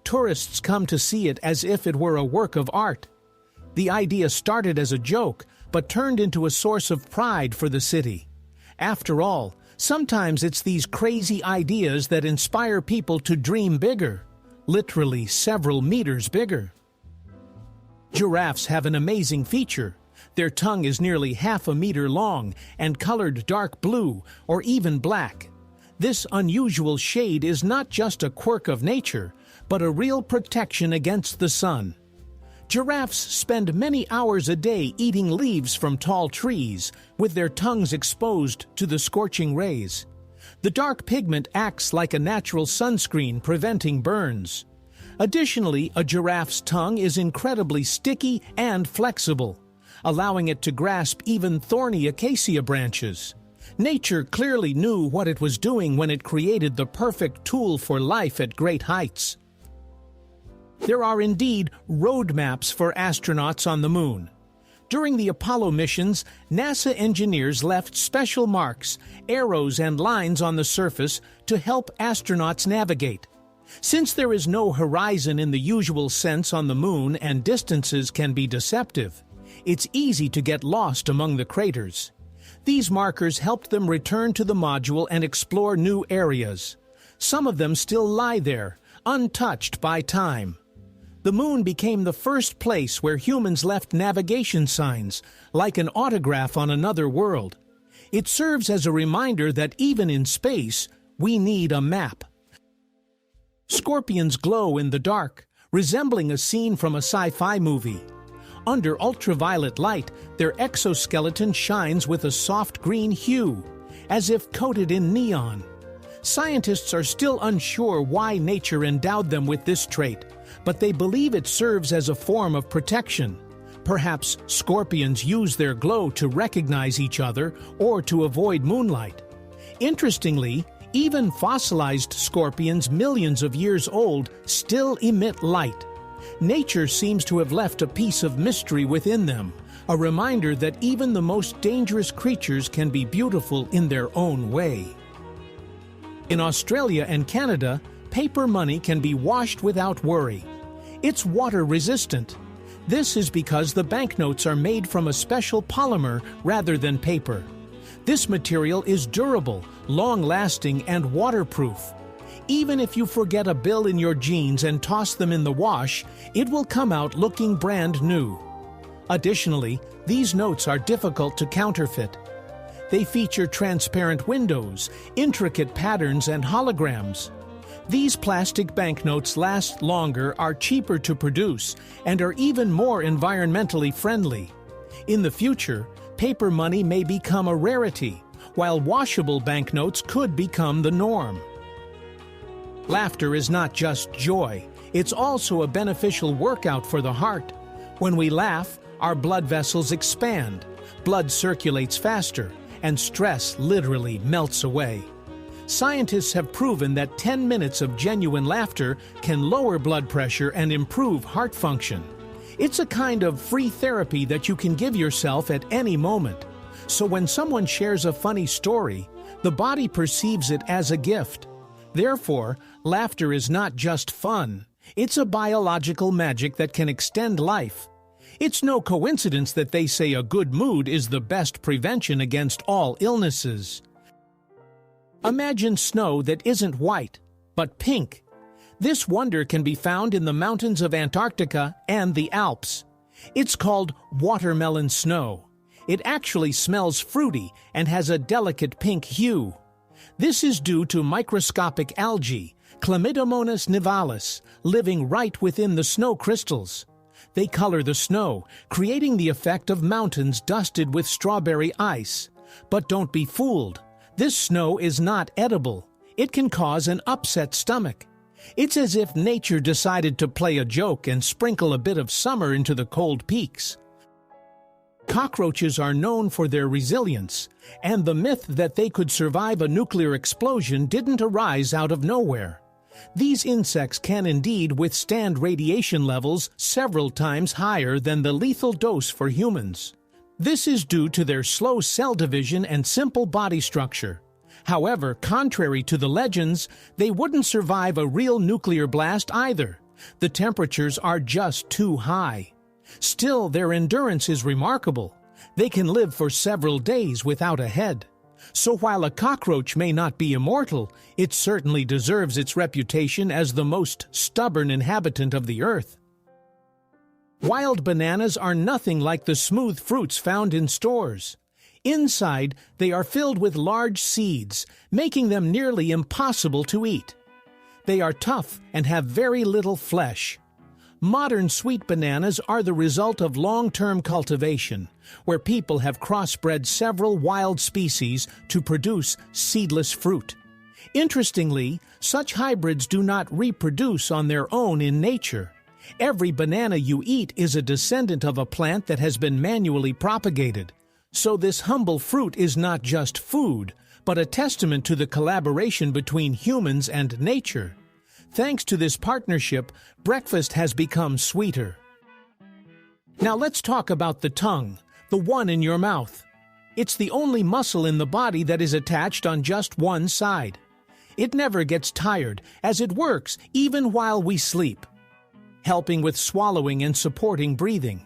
Tourists come to see it as if it were a work of art. The idea started as a joke, but turned into a source of pride for the city. After all, sometimes it's these crazy ideas that inspire people to dream bigger, literally several meters bigger. Giraffes have an amazing feature. Their tongue is nearly 1/2 meter long and colored dark blue or even black. This unusual shade is not just a quirk of nature, but a real protection against the sun. Giraffes spend many hours a day eating leaves from tall trees, with their tongues exposed to the scorching rays. The dark pigment acts like a natural sunscreen, preventing burns. Additionally, a giraffe's tongue is incredibly sticky and flexible, allowing it to grasp even thorny acacia branches. Nature clearly knew what it was doing when it created the perfect tool for life at great heights. There are indeed roadmaps for astronauts on the moon. During the Apollo missions, NASA engineers left special marks, arrows, and lines on the surface to help astronauts navigate. Since there is no horizon in the usual sense on the moon and distances can be deceptive, it's easy to get lost among the craters. These markers helped them return to the module and explore new areas. Some of them still lie there, untouched by time. The moon became the first place where humans left navigation signs, like an autograph on another world. It serves as a reminder that even in space, we need a map. Scorpions glow in the dark, resembling a scene from a sci-fi movie. Under ultraviolet light, their exoskeleton shines with a soft green hue, as if coated in neon. Scientists are still unsure why nature endowed them with this trait, but they believe it serves as a form of protection. Perhaps scorpions use their glow to recognize each other or to avoid moonlight. Interestingly, even fossilized scorpions millions of years old still emit light. Nature seems to have left a piece of mystery within them, a reminder that even the most dangerous creatures can be beautiful in their own way. In Australia and Canada, paper money can be washed without worry. It's water-resistant. This is because the banknotes are made from a special polymer rather than paper. This material is durable, long-lasting, and waterproof. Even if you forget a bill in your jeans and toss them in the wash, it will come out looking brand new. Additionally, these notes are difficult to counterfeit. They feature transparent windows, intricate patterns, and holograms. These plastic banknotes last longer, are cheaper to produce, and are even more environmentally friendly. In the future, paper money may become a rarity, while washable banknotes could become the norm. Laughter is not just joy, it's also a beneficial workout for the heart. When we laugh, our blood vessels expand, blood circulates faster, and stress literally melts away. Scientists have proven that 10 minutes of genuine laughter can lower blood pressure and improve heart function. It's a kind of free therapy that you can give yourself at any moment. So when someone shares a funny story, the body perceives it as a gift. Therefore, laughter is not just fun. It's a biological magic that can extend life. It's no coincidence that they say a good mood is the best prevention against all illnesses. Imagine snow that isn't white, but pink. This wonder can be found in the mountains of Antarctica and the Alps. It's called watermelon snow. It actually smells fruity and has a delicate pink hue. This is due to microscopic algae, Chlamydomonas nivalis, living right within the snow crystals. They color the snow, creating the effect of mountains dusted with strawberry ice. But don't be fooled. This snow is not edible. It can cause an upset stomach. It's as if nature decided to play a joke and sprinkle a bit of summer into the cold peaks. Cockroaches are known for their resilience, and the myth that they could survive a nuclear explosion didn't arise out of nowhere. These insects can indeed withstand radiation levels several times higher than the lethal dose for humans. This is due to their slow cell division and simple body structure. However, contrary to the legends, they wouldn't survive a real nuclear blast either. The temperatures are just too high. Still, their endurance is remarkable. They can live for several days without a head. So while a cockroach may not be immortal, it certainly deserves its reputation as the most stubborn inhabitant of the earth. Wild bananas are nothing like the smooth fruits found in stores. Inside, they are filled with large seeds, making them nearly impossible to eat. They are tough and have very little flesh. Modern sweet bananas are the result of long-term cultivation, where people have crossbred several wild species to produce seedless fruit. Interestingly, such hybrids do not reproduce on their own in nature. Every banana you eat is a descendant of a plant that has been manually propagated. So this humble fruit is not just food, but a testament to the collaboration between humans and nature. Thanks to this partnership, breakfast has become sweeter. Now let's talk about the tongue, the one in your mouth. It's the only muscle in the body that is attached on just one side. It never gets tired, as it works even while we sleep, helping with swallowing and supporting breathing.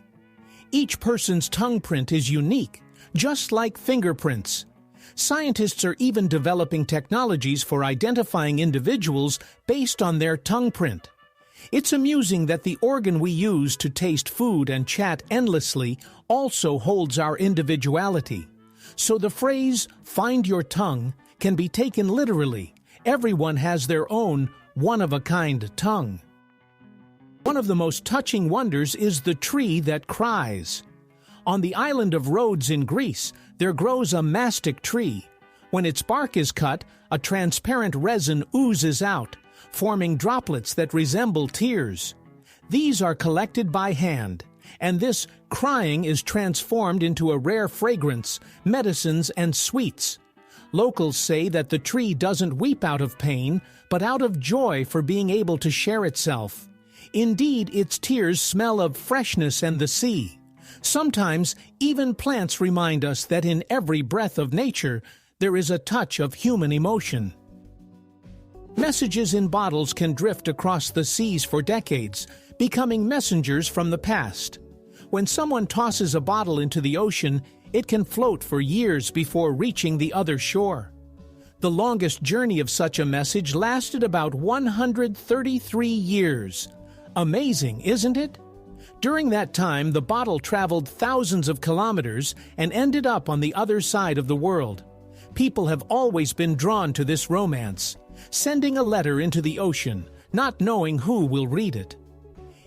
Each person's tongue print is unique, just like fingerprints. Scientists are even developing technologies for identifying individuals based on their tongue print. It's amusing that the organ we use to taste food and chat endlessly also holds our individuality. So the phrase, "find your tongue," can be taken literally. Everyone has their own one-of-a-kind tongue. One of the most touching wonders is the tree that cries. On the island of Rhodes in Greece, there grows a mastic tree. When its bark is cut, a transparent resin oozes out, forming droplets that resemble tears. These are collected by hand, and this crying is transformed into a rare fragrance, medicines, and sweets. Locals say that the tree doesn't weep out of pain, but out of joy for being able to share itself. Indeed, its tears smell of freshness and the sea. Sometimes, even plants remind us that in every breath of nature, there is a touch of human emotion. Messages in bottles can drift across the seas for decades, becoming messengers from the past. When someone tosses a bottle into the ocean, it can float for years before reaching the other shore. The longest journey of such a message lasted about 133 years. Amazing, isn't it? During that time, the bottle traveled thousands of kilometers and ended up on the other side of the world. People have always been drawn to this romance, sending a letter into the ocean, not knowing who will read it.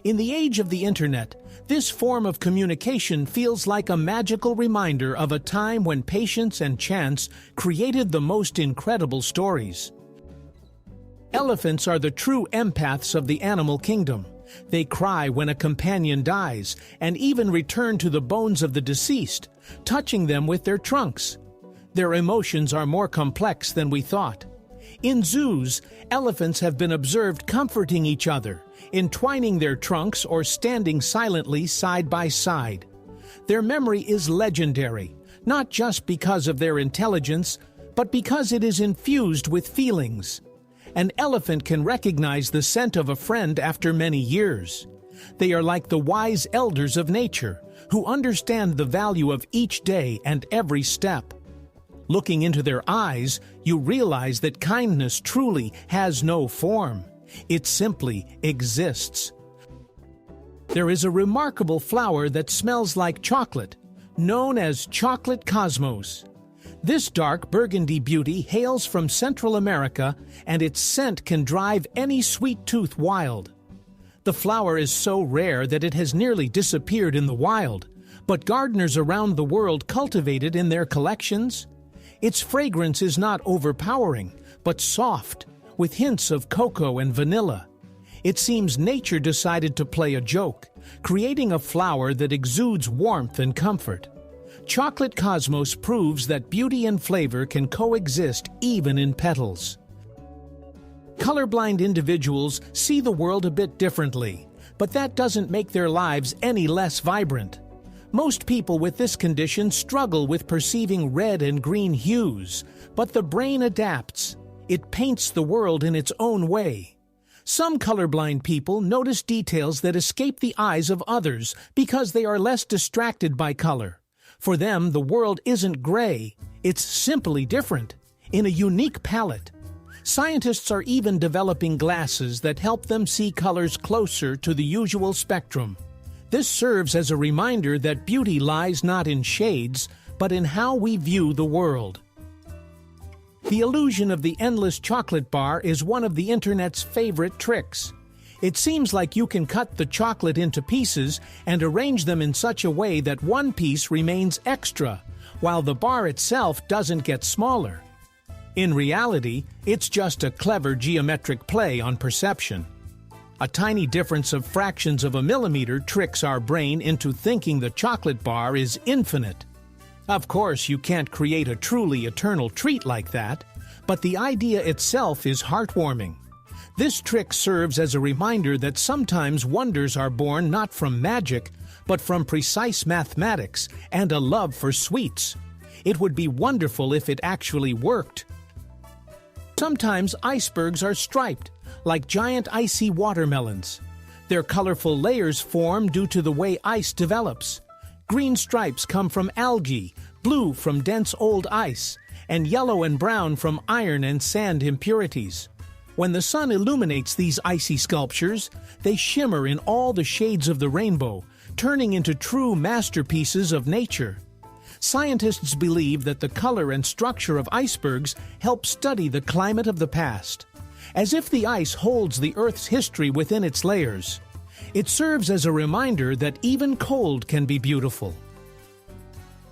In the age of the internet, this form of communication feels like a magical reminder of a time when patience and chance created the most incredible stories. Elephants are the true empaths of the animal kingdom. They cry when a companion dies and even return to the bones of the deceased, touching them with their trunks. Their emotions are more complex than we thought. In zoos, elephants have been observed comforting each other, entwining their trunks or standing silently side by side. Their memory is legendary, not just because of their intelligence, but because it is infused with feelings. An elephant can recognize the scent of a friend after many years. They are like the wise elders of nature, who understand the value of each day and every step. Looking into their eyes, you realize that kindness truly has no form. It simply exists. There is a remarkable flower that smells like chocolate, known as chocolate cosmos. This dark burgundy beauty hails from Central America, and its scent can drive any sweet tooth wild. The flower is so rare that it has nearly disappeared in the wild, but gardeners around the world cultivate it in their collections. Its fragrance is not overpowering, but soft, with hints of cocoa and vanilla. It seems nature decided to play a joke, creating a flower that exudes warmth and comfort. Chocolate Cosmos proves that beauty and flavor can coexist even in petals. Colorblind individuals see the world a bit differently, but that doesn't make their lives any less vibrant. Most people with this condition struggle with perceiving red and green hues, but the brain adapts. It paints the world in its own way. Some colorblind people notice details that escape the eyes of others because they are less distracted by color. For them, the world isn't gray, it's simply different, in a unique palette. Scientists are even developing glasses that help them see colors closer to the usual spectrum. This serves as a reminder that beauty lies not in shades, but in how we view the world. The illusion of the endless chocolate bar is one of the internet's favorite tricks. It seems like you can cut the chocolate into pieces and arrange them in such a way that one piece remains extra, while the bar itself doesn't get smaller. In reality, it's just a clever geometric play on perception. A tiny difference of fractions of a millimeter tricks our brain into thinking the chocolate bar is infinite. Of course, you can't create a truly eternal treat like that, but the idea itself is heartwarming. This trick serves as a reminder that sometimes wonders are born not from magic, but from precise mathematics and a love for sweets. It would be wonderful if it actually worked. Sometimes icebergs are striped, like giant icy watermelons. Their colorful layers form due to the way ice develops. Green stripes come from algae, blue from dense old ice, and yellow and brown from iron and sand impurities. When the sun illuminates these icy sculptures, they shimmer in all the shades of the rainbow, turning into true masterpieces of nature. Scientists believe that the color and structure of icebergs help study the climate of the past, as if the ice holds the Earth's history within its layers. It serves as a reminder that even cold can be beautiful.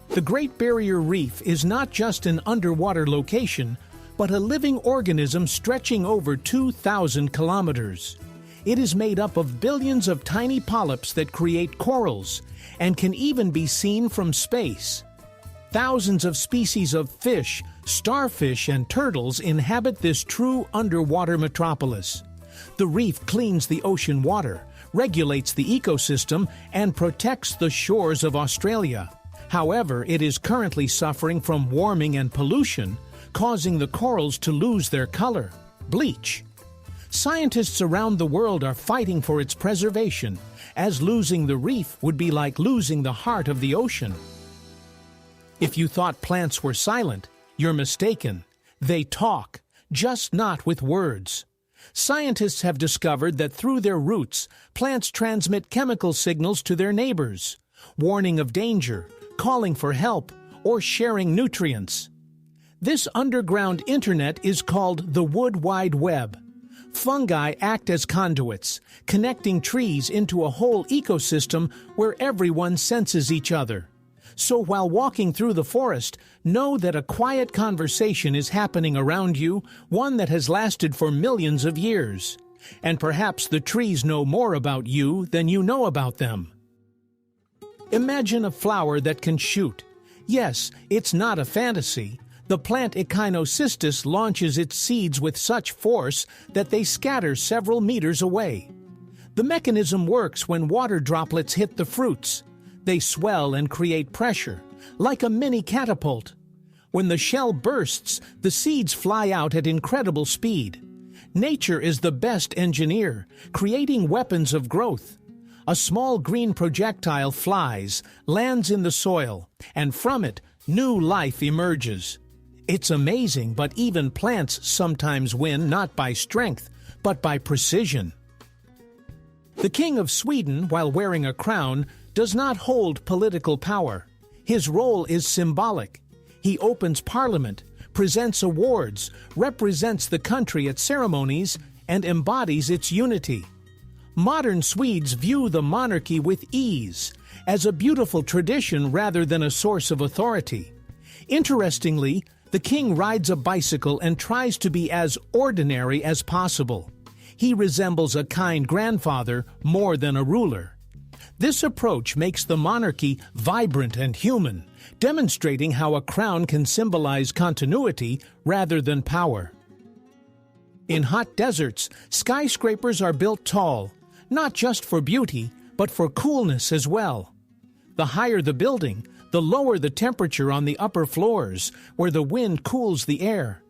The Great Barrier Reef is not just an underwater location, but a living organism stretching over 2,000 kilometers. It is made up of billions of tiny polyps that create corals and can even be seen from space. Thousands of species of fish, starfish, and turtles inhabit this true underwater metropolis. The reef cleans the ocean water, regulates the ecosystem, and protects the shores of Australia. However, it is currently suffering from warming and pollution, causing the corals to lose their color, bleach. Scientists around the world are fighting for its preservation, as losing the reef would be like losing the heart of the ocean. If you thought plants were silent, you're mistaken. They talk, just not with words. Scientists have discovered that through their roots, plants transmit chemical signals to their neighbors, warning of danger, calling for help, or sharing nutrients. This underground internet is called the Wood Wide Web. Fungi act as conduits, connecting trees into a whole ecosystem where everyone senses each other. So while walking through the forest, know that a quiet conversation is happening around you, one that has lasted for millions of years. And perhaps the trees know more about you than you know about them. Imagine a flower that can shoot. Yes, it's not a fantasy. The plant Echinocystis launches its seeds with such force that they scatter several meters away. The mechanism works when water droplets hit the fruits. They swell and create pressure, like a mini catapult. When the shell bursts, the seeds fly out at incredible speed. Nature is the best engineer, creating weapons of growth. A small green projectile flies, lands in the soil, and from it, new life emerges. It's amazing, but even plants sometimes win not by strength, but by precision. The King of Sweden, while wearing a crown, does not hold political power. His role is symbolic. He opens parliament, presents awards, represents the country at ceremonies, and embodies its unity. Modern Swedes view the monarchy with ease, as a beautiful tradition rather than a source of authority. Interestingly, the king rides a bicycle and tries to be as ordinary as possible. He resembles a kind grandfather more than a ruler. This approach makes the monarchy vibrant and human, demonstrating how a crown can symbolize continuity rather than power. In hot deserts, skyscrapers are built tall, not just for beauty, but for coolness as well. The higher the building, the lower the temperature on the upper floors, where the wind cools the air.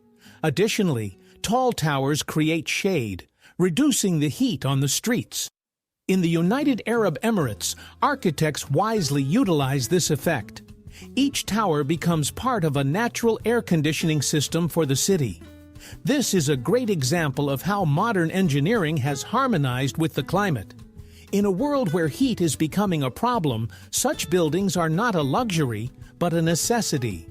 Additionally, tall towers create shade, reducing the heat on the streets. In the United Arab Emirates, architects wisely utilize this effect. Each tower becomes part of a natural air conditioning system for the city. This is a great example of how modern engineering has harmonized with the climate. In a world where heat is becoming a problem, such buildings are not a luxury, but a necessity.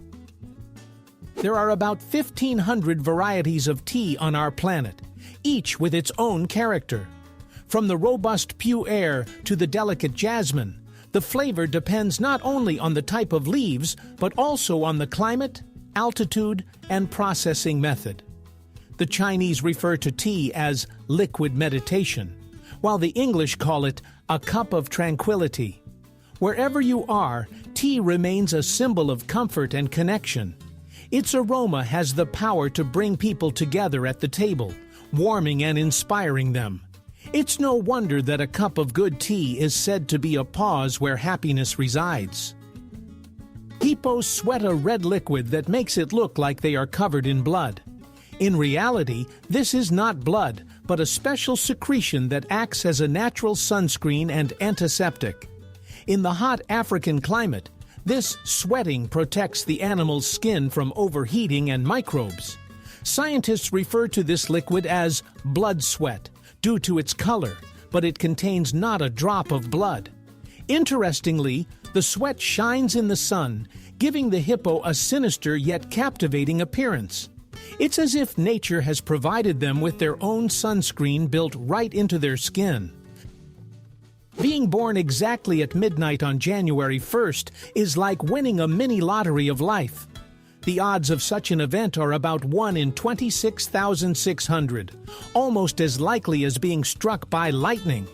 There are about 1,500 varieties of tea on our planet, each with its own character. From the robust Pu'er to the delicate jasmine, the flavor depends not only on the type of leaves, but also on the climate, altitude, and processing method. The Chinese refer to tea as liquid meditation, while the English call it a cup of tranquility. Wherever you are, tea remains a symbol of comfort and connection. Its aroma has the power to bring people together at the table, warming and inspiring them. It's no wonder that a cup of good tea is said to be a pause where happiness resides. Hippos sweat a red liquid that makes it look like they are covered in blood. In reality, this is not blood, but a special secretion that acts as a natural sunscreen and antiseptic. In the hot African climate, this sweating protects the animal's skin from overheating and microbes. Scientists refer to this liquid as blood sweat due to its color, but it contains not a drop of blood. Interestingly, the sweat shines in the sun, giving the hippo a sinister yet captivating appearance. It's as if nature has provided them with their own sunscreen built right into their skin. Being born exactly at midnight on January 1st is like winning a mini lottery of life. The odds of such an event are about 1 in 26,600, almost as likely as being struck by lightning.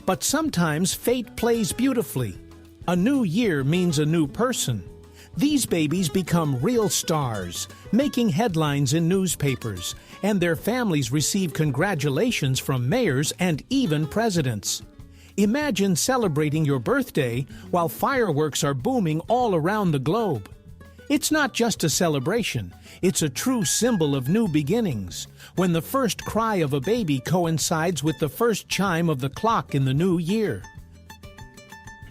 But sometimes fate plays beautifully. A new year means a new person. These babies become real stars, making headlines in newspapers, and their families receive congratulations from mayors and even presidents. Imagine celebrating your birthday while fireworks are booming all around the globe. It's not just a celebration, it's a true symbol of new beginnings, when the first cry of a baby coincides with the first chime of the clock in the new year.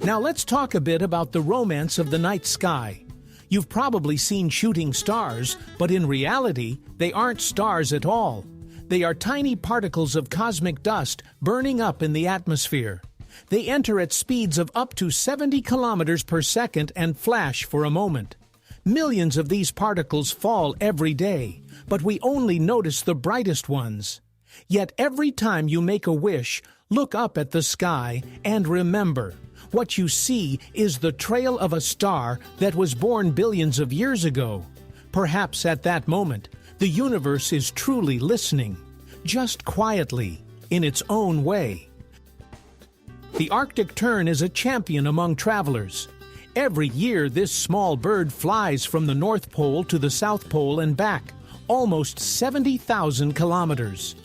Now let's talk a bit about the romance of the night sky. You've probably seen shooting stars, but in reality, they aren't stars at all. They are tiny particles of cosmic dust burning up in the atmosphere. They enter at speeds of up to 70 kilometers per second and flash for a moment. Millions of these particles fall every day, but we only notice the brightest ones. Yet every time you make a wish, look up at the sky and remember, what you see is the trail of a star that was born billions of years ago. Perhaps at that moment, the universe is truly listening, just quietly, in its own way. The Arctic tern is a champion among travelers. Every year, this small bird flies from the North Pole to the South Pole and back, almost 70,000 kilometers.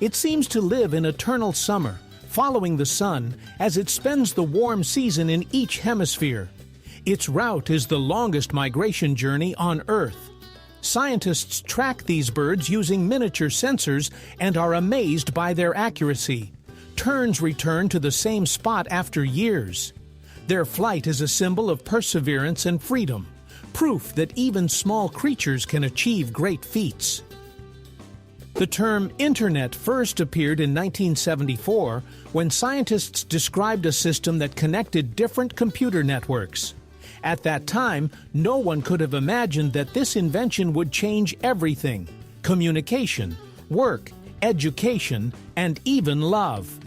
It seems to live in eternal summer, following the sun as it spends the warm season in each hemisphere. Its route is the longest migration journey on Earth. Scientists track these birds using miniature sensors and are amazed by their accuracy. Terns return to the same spot after years. Their flight is a symbol of perseverance and freedom, proof that even small creatures can achieve great feats. The term Internet first appeared in 1974 when scientists described a system that connected different computer networks. At that time, no one could have imagined that this invention would change everything: communication, work, education, and even love.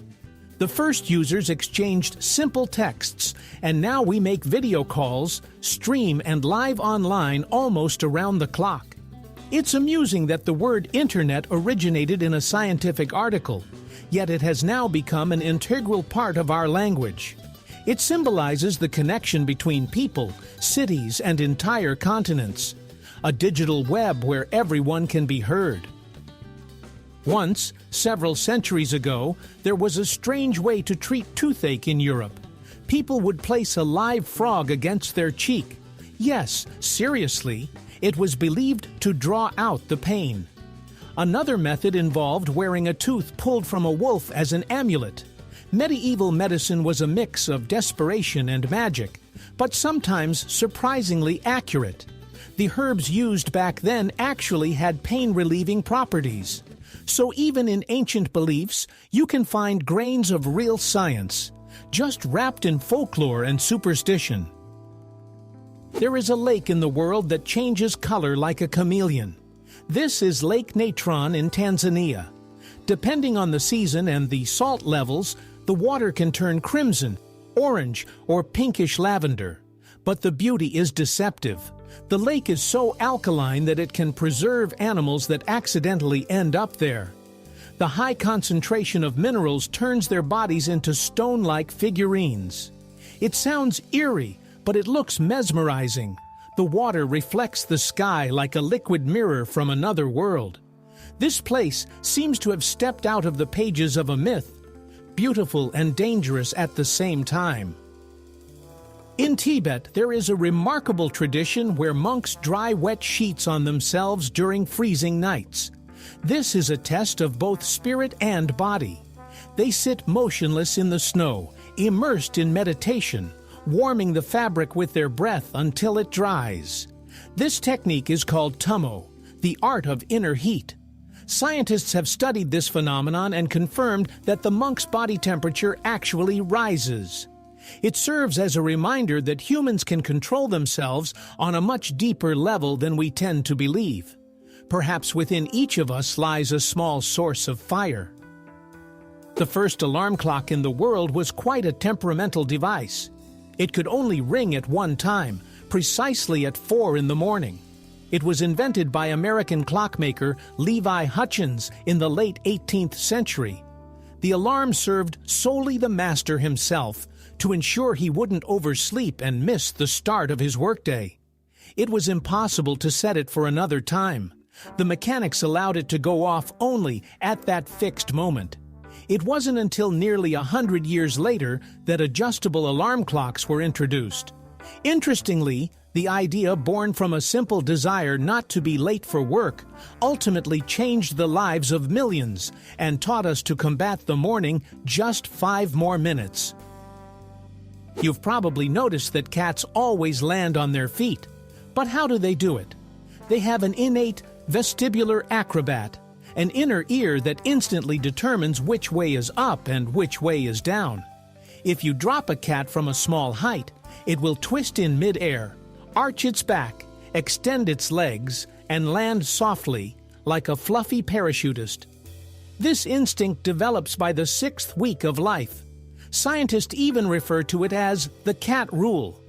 The first users exchanged simple texts, and now we make video calls, stream, and live online almost around the clock. It's amusing that the word Internet originated in a scientific article, yet it has now become an integral part of our language. It symbolizes the connection between people, cities, and entire continents. A digital web where everyone can be heard. Once, several centuries ago, there was a strange way to treat toothache in Europe. People would place a live frog against their cheek. Yes, seriously, it was believed to draw out the pain. Another method involved wearing a tooth pulled from a wolf as an amulet. Medieval medicine was a mix of desperation and magic, but sometimes surprisingly accurate. The herbs used back then actually had pain-relieving properties. So even in ancient beliefs, you can find grains of real science, just wrapped in folklore and superstition. There is a lake in the world that changes color like a chameleon. This is Lake Natron in Tanzania. Depending on the season and the salt levels, the water can turn crimson, orange, or pinkish lavender. But the beauty is deceptive. The lake is so alkaline that it can preserve animals that accidentally end up there. The high concentration of minerals turns their bodies into stone-like figurines. It sounds eerie, but it looks mesmerizing. The water reflects the sky like a liquid mirror from another world. This place seems to have stepped out of the pages of a myth, beautiful and dangerous at the same time. In Tibet, there is a remarkable tradition where monks dry wet sheets on themselves during freezing nights. This is a test of both spirit and body. They sit motionless in the snow, immersed in meditation, warming the fabric with their breath until it dries. This technique is called tummo, the art of inner heat. Scientists have studied this phenomenon and confirmed that the monk's body temperature actually rises. It serves as a reminder that humans can control themselves on a much deeper level than we tend to believe. Perhaps within each of us lies a small source of fire. The first alarm clock in the world was quite a temperamental device. It could only ring at one time, precisely at 4 in the morning. It was invented by American clockmaker Levi Hutchins in the late 18th century. The alarm served solely the master himself to ensure he wouldn't oversleep and miss the start of his workday. It was impossible to set it for another time. The mechanics allowed it to go off only at that fixed moment. It wasn't until nearly 100 years later that adjustable alarm clocks were introduced. Interestingly, the idea, born from a simple desire not to be late for work, ultimately changed the lives of millions and taught us to combat the morning just 5 more minutes. You've probably noticed that cats always land on their feet. But how do they do it? They have an innate vestibular acrobat, an inner ear that instantly determines which way is up and which way is down. If you drop a cat from a small height, it will twist in mid-air, arch its back, extend its legs, and land softly, like a fluffy parachutist. This instinct develops by the 6th week of life. Scientists even refer to it as the cat rule.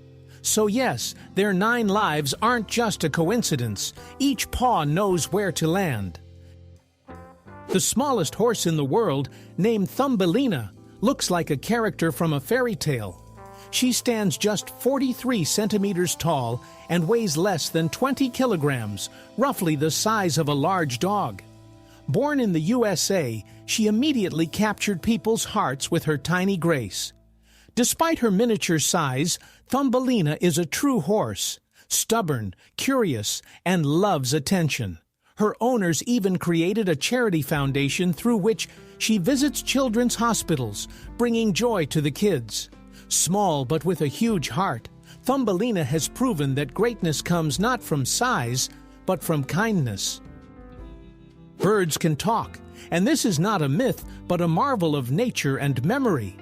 So yes, their 9 lives aren't just a coincidence. Each paw knows where to land. The smallest horse in the world, named Thumbelina, looks like a character from a fairy tale. She stands just 43 centimeters tall and weighs less than 20 kilograms, roughly the size of a large dog. Born in the USA, she immediately captured people's hearts with her tiny grace. Despite her miniature size, Thumbelina is a true horse, stubborn, curious, and loves attention. Her owners even created a charity foundation through which she visits children's hospitals, bringing joy to the kids. Small but with a huge heart, Thumbelina has proven that greatness comes not from size, but from kindness. Birds can talk, and this is not a myth, but a marvel of nature and memory.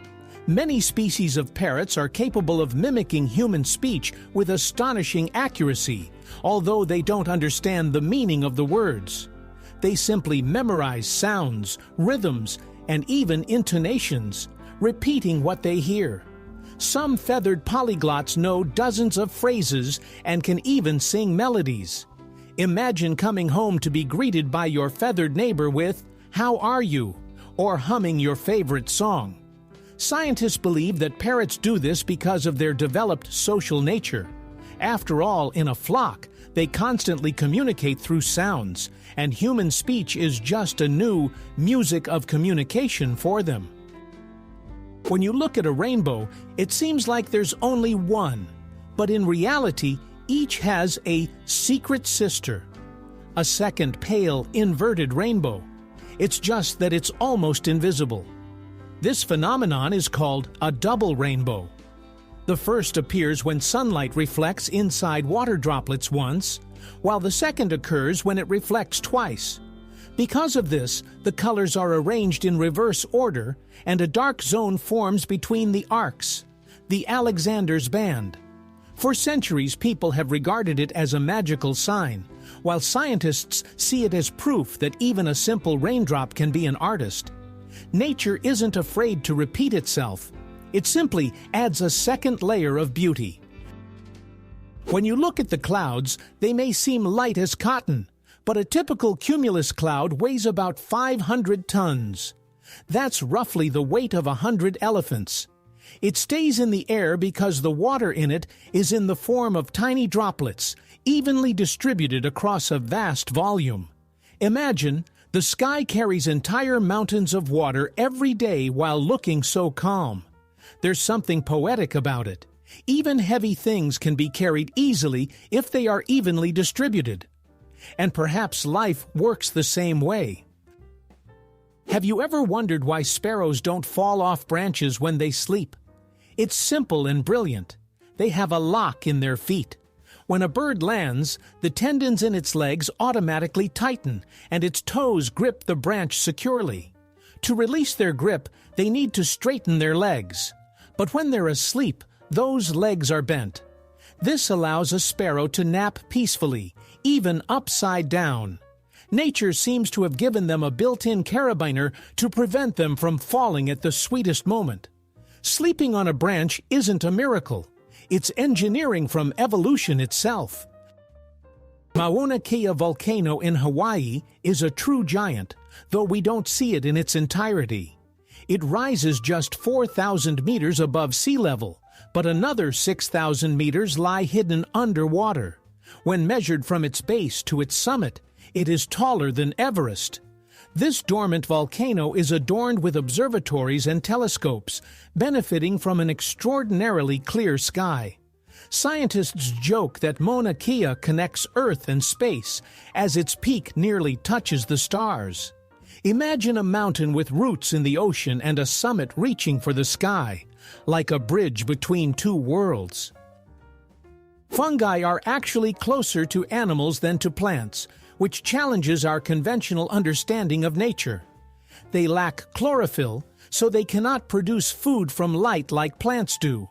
Many species of parrots are capable of mimicking human speech with astonishing accuracy, although they don't understand the meaning of the words. They simply memorize sounds, rhythms, and even intonations, repeating what they hear. Some feathered polyglots know dozens of phrases and can even sing melodies. Imagine coming home to be greeted by your feathered neighbor with, "How are you?" or humming your favorite song. Scientists believe that parrots do this because of their developed social nature. After all, in a flock, they constantly communicate through sounds, and human speech is just a new music of communication for them. When you look at a rainbow, it seems like there's only one, but in reality, each has a secret sister, a second pale, inverted rainbow. It's just that it's almost invisible. This phenomenon is called a double rainbow. The first appears when sunlight reflects inside water droplets once, while the second occurs when it reflects twice. Because of this, the colors are arranged in reverse order, and a dark zone forms between the arcs, the Alexander's band. For centuries, people have regarded it as a magical sign, while scientists see it as proof that even a simple raindrop can be an artist. Nature isn't afraid to repeat itself. It simply adds a second layer of beauty. When you look at the clouds, they may seem light as cotton, but a typical cumulus cloud weighs about 500 tons. That's roughly the weight of 100 elephants. It stays in the air because the water in it is in the form of tiny droplets, evenly distributed across a vast volume. Imagine, the sky carries entire mountains of water every day while looking so calm. There's something poetic about it. Even heavy things can be carried easily if they are evenly distributed. And perhaps life works the same way. Have you ever wondered why sparrows don't fall off branches when they sleep? It's simple and brilliant. They have a lock in their feet. When a bird lands, the tendons in its legs automatically tighten, and its toes grip the branch securely. To release their grip, they need to straighten their legs. But when they're asleep, those legs are bent. This allows a sparrow to nap peacefully, even upside down. Nature seems to have given them a built-in carabiner to prevent them from falling at the sweetest moment. Sleeping on a branch isn't a miracle. It's engineering from evolution itself. Mauna Kea volcano in Hawaii is a true giant, though we don't see it in its entirety. It rises just 4,000 meters above sea level, but another 6,000 meters lie hidden underwater. When measured from its base to its summit, it is taller than Everest. This dormant volcano is adorned with observatories and telescopes, benefiting from an extraordinarily clear sky. Scientists joke that Mauna Kea connects Earth and space, as its peak nearly touches the stars. Imagine a mountain with roots in the ocean and a summit reaching for the sky, like a bridge between two worlds. Fungi are actually closer to animals than to plants, which challenges our conventional understanding of nature. They lack chlorophyll, so they cannot produce food from light like plants do.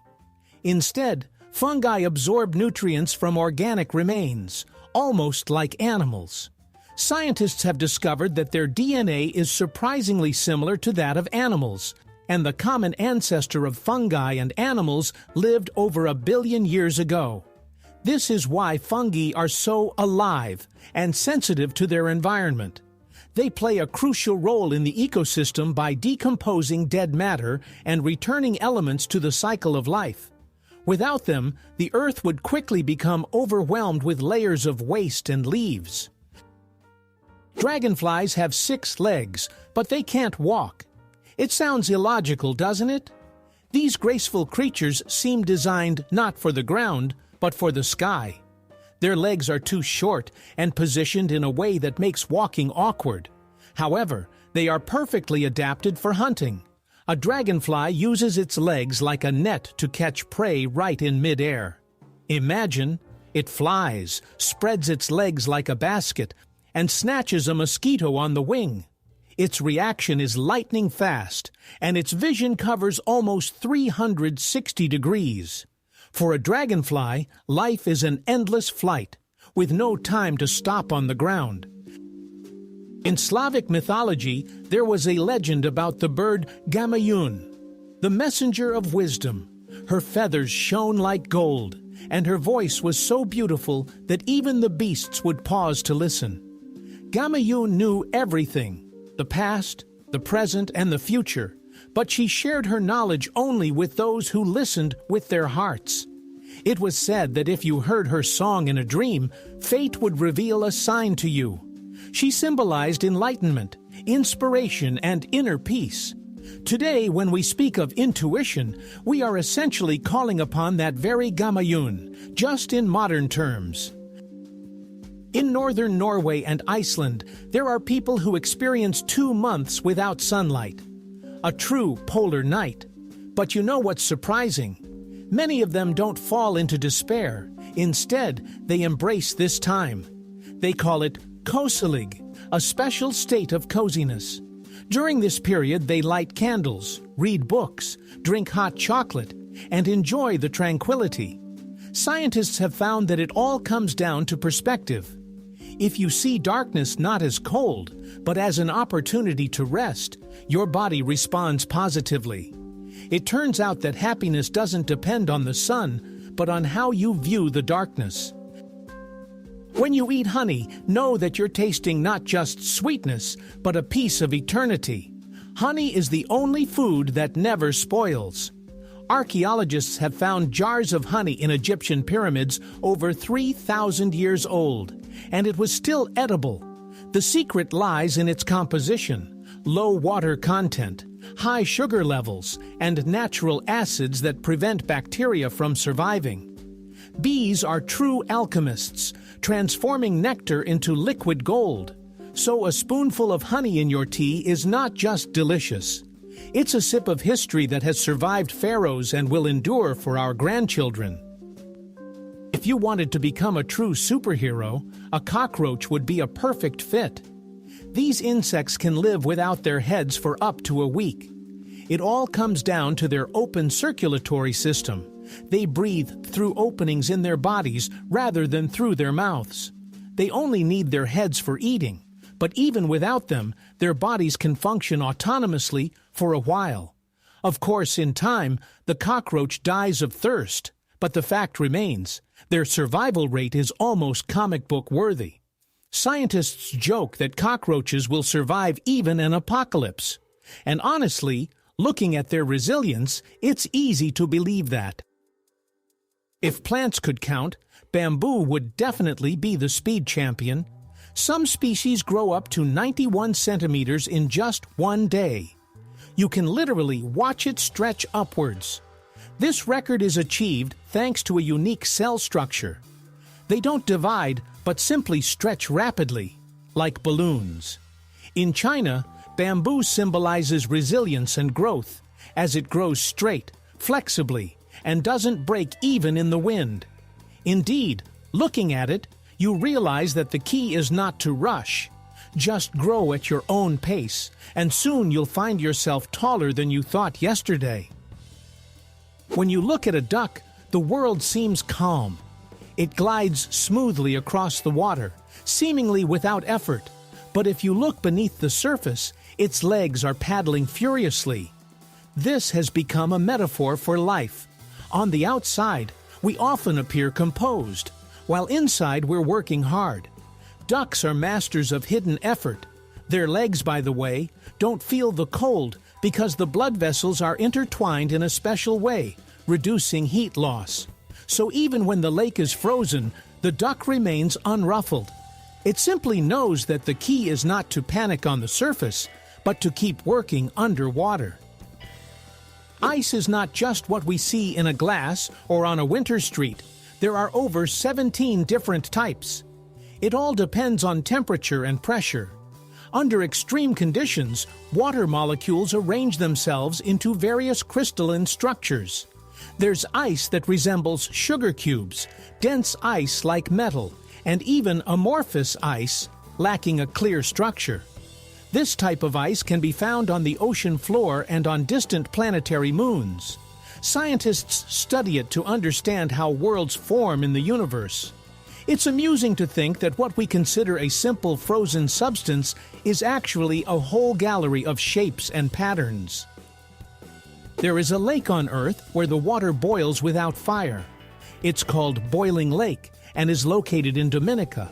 Instead, fungi absorb nutrients from organic remains, almost like animals. Scientists have discovered that their DNA is surprisingly similar to that of animals, and the common ancestor of fungi and animals lived over 1 billion years ago. This is why fungi are so alive and sensitive to their environment. They play a crucial role in the ecosystem by decomposing dead matter and returning elements to the cycle of life. Without them, the earth would quickly become overwhelmed with layers of waste and leaves. Dragonflies have 6 legs, but they can't walk. It sounds illogical, doesn't it? These graceful creatures seem designed not for the ground, but for the sky. Their legs are too short and positioned in a way that makes walking awkward. However, they are perfectly adapted for hunting. A dragonfly uses its legs like a net to catch prey right in midair. Imagine, it flies, spreads its legs like a basket, and snatches a mosquito on the wing. Its reaction is lightning fast, and its vision covers almost 360 degrees. For a dragonfly, life is an endless flight, with no time to stop on the ground. In Slavic mythology, there was a legend about the bird Gamayun, the messenger of wisdom. Her feathers shone like gold, and her voice was so beautiful that even the beasts would pause to listen. Gamayun knew everything, the past, the present, and the future, but she shared her knowledge only with those who listened with their hearts. It was said that if you heard her song in a dream, fate would reveal a sign to you. She symbolized enlightenment, inspiration, and inner peace. Today, when we speak of intuition, we are essentially calling upon that very Gamayun, just in modern terms. In northern Norway and Iceland, there are people who experience 2 months without sunlight. A true polar night. But you know what's surprising? Many of them don't fall into despair. Instead, they embrace this time. They call it kosalig, a special state of coziness. During this period, they light candles, read books, drink hot chocolate, and enjoy the tranquility. Scientists have found that it all comes down to perspective. If you see darkness not as cold, but as an opportunity to rest, your body responds positively. It turns out that happiness doesn't depend on the sun, but on how you view the darkness. When you eat honey, know that you're tasting not just sweetness, but a piece of eternity. Honey is the only food that never spoils. Archaeologists have found jars of honey in Egyptian pyramids over 3,000 years old, and it was still edible. The secret lies in its composition: low water content, high sugar levels, and natural acids that prevent bacteria from surviving. Bees are true alchemists, transforming nectar into liquid gold. So a spoonful of honey in your tea is not just delicious. It's a sip of history that has survived pharaohs and will endure for our grandchildren. If you wanted to become a true superhero, a cockroach would be a perfect fit. These insects can live without their heads for up to a week. It all comes down to their open circulatory system. They breathe through openings in their bodies rather than through their mouths. They only need their heads for eating, but even without them, their bodies can function autonomously for a while. Of course, in time, the cockroach dies of thirst, but the fact remains, their survival rate is almost comic book worthy. Scientists joke that cockroaches will survive even an apocalypse. And honestly, looking at their resilience, it's easy to believe that. If plants could count, bamboo would definitely be the speed champion. Some species grow up to 91 centimeters in just one day. You can literally watch it stretch upwards. This record is achieved thanks to a unique cell structure. They don't divide, but simply stretch rapidly, like balloons. In China, bamboo symbolizes resilience and growth, as it grows straight, flexibly, and doesn't break even in the wind. Indeed, looking at it, you realize that the key is not to rush. Just grow at your own pace, and soon you'll find yourself taller than you thought yesterday. When you look at a duck, the world seems calm. It glides smoothly across the water, seemingly without effort. But if you look beneath the surface, its legs are paddling furiously. This has become a metaphor for life. On the outside, we often appear composed, while inside we're working hard. Ducks are masters of hidden effort. Their legs, by the way, don't feel the cold because the blood vessels are intertwined in a special way, reducing heat loss. So even when the lake is frozen, the duck remains unruffled. It simply knows that the key is not to panic on the surface, but to keep working underwater. Ice is not just what we see in a glass or on a winter street. There are over 17 different types. It all depends on temperature and pressure. Under extreme conditions, water molecules arrange themselves into various crystalline structures. There's ice that resembles sugar cubes, dense ice like metal, and even amorphous ice lacking a clear structure. This type of ice can be found on the ocean floor and on distant planetary moons. Scientists study it to understand how worlds form in the universe. It's amusing to think that what we consider a simple frozen substance is actually a whole gallery of shapes and patterns. There is a lake on Earth where the water boils without fire. It's called Boiling Lake and is located in Dominica.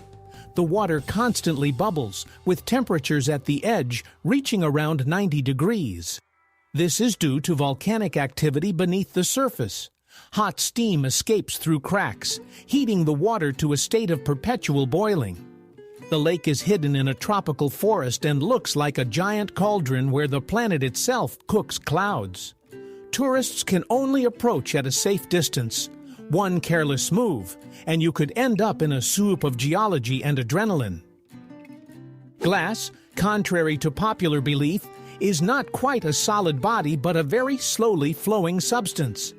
The water constantly bubbles, with temperatures at the edge reaching around 90 degrees. This is due to volcanic activity beneath the surface. Hot steam escapes through cracks, heating the water to a state of perpetual boiling. The lake is hidden in a tropical forest and looks like a giant cauldron where the planet itself cooks clouds. Tourists can only approach at a safe distance. One careless move, and you could end up in a soup of geology and adrenaline. Glass, contrary to popular belief, is not quite a solid body but a very slowly flowing substance.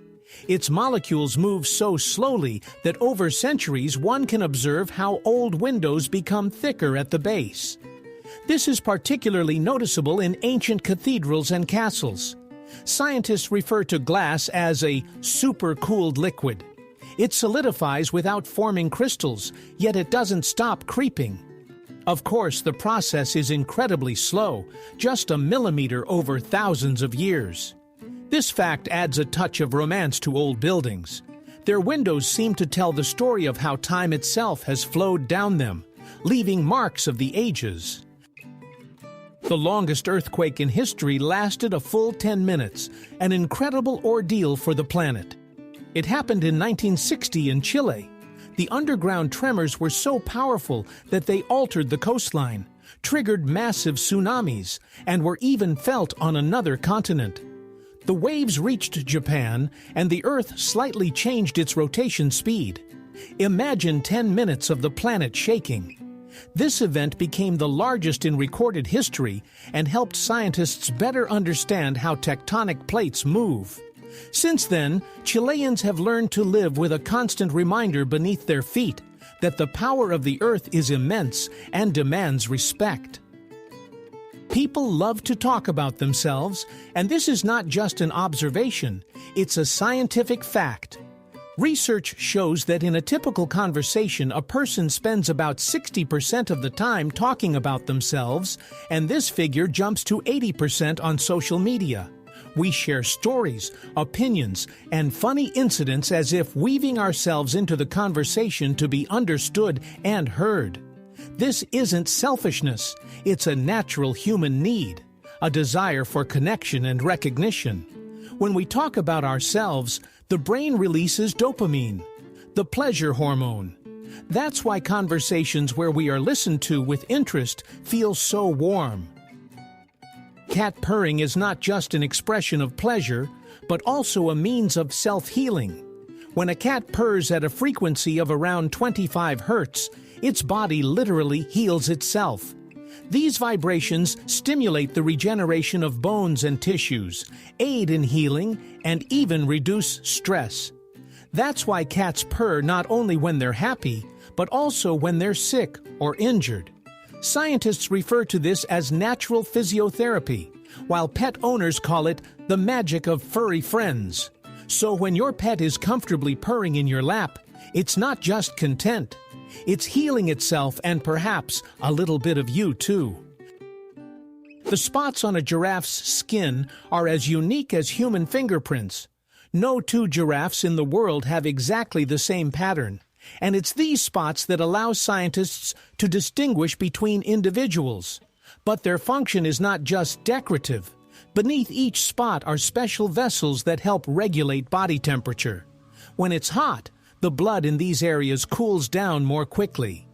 Its molecules move so slowly that over centuries one can observe how old windows become thicker at the base. This is particularly noticeable in ancient cathedrals and castles. Scientists refer to glass as a supercooled liquid. It solidifies without forming crystals, yet it doesn't stop creeping. Of course, the process is incredibly slow, just a millimeter over thousands of years. This fact adds a touch of romance to old buildings. Their windows seem to tell the story of how time itself has flowed down them, leaving marks of the ages. The longest earthquake in history lasted a full 10 minutes, an incredible ordeal for the planet. It happened in 1960 in Chile. The underground tremors were so powerful that they altered the coastline, triggered massive tsunamis, and were even felt on another continent. The waves reached Japan, and the Earth slightly changed its rotation speed. Imagine 10 minutes of the planet shaking. This event became the largest in recorded history and helped scientists better understand how tectonic plates move. Since then, Chileans have learned to live with a constant reminder beneath their feet that the power of the earth is immense and demands respect. People love to talk about themselves, and this is not just an observation, it's a scientific fact. Research shows that in a typical conversation, a person spends about 60% of the time talking about themselves, and this figure jumps to 80% on social media. We share stories, opinions, and funny incidents as if weaving ourselves into the conversation to be understood and heard. This isn't selfishness, it's a natural human need, a desire for connection and recognition. When we talk about ourselves, the brain releases dopamine, the pleasure hormone. That's why conversations where we are listened to with interest feel so warm. Cat purring is not just an expression of pleasure, but also a means of self-healing. When a cat purrs at a frequency of around 25 hertz, its body literally heals itself. These vibrations stimulate the regeneration of bones and tissues, aid in healing, and even reduce stress. That's why cats purr not only when they're happy, but also when they're sick or injured. Scientists refer to this as natural physiotherapy, while pet owners call it the magic of furry friends. So when your pet is comfortably purring in your lap, it's not just content. It's healing itself and perhaps a little bit of you too. The spots on a giraffe's skin are as unique as human fingerprints. No two giraffes in the world have exactly the same pattern, and it's these spots that allow scientists to distinguish between individuals. But their function is not just decorative. Beneath each spot are special vessels that help regulate body temperature. When it's hot, the blood in these areas cools down more quickly.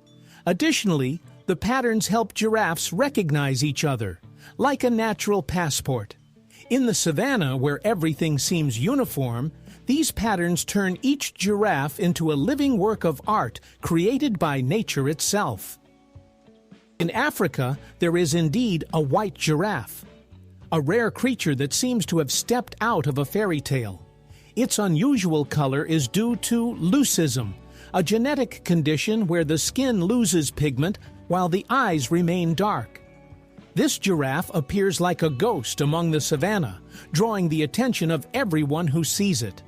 Additionally, the patterns help giraffes recognize each other, like a natural passport. In the savanna, where everything seems uniform, these patterns turn each giraffe into a living work of art created by nature itself. In Africa, there is indeed a white giraffe, a rare creature that seems to have stepped out of a fairy tale. Its unusual color is due to leucism, a genetic condition where the skin loses pigment while the eyes remain dark. This giraffe appears like a ghost among the savanna, drawing the attention of everyone who sees it.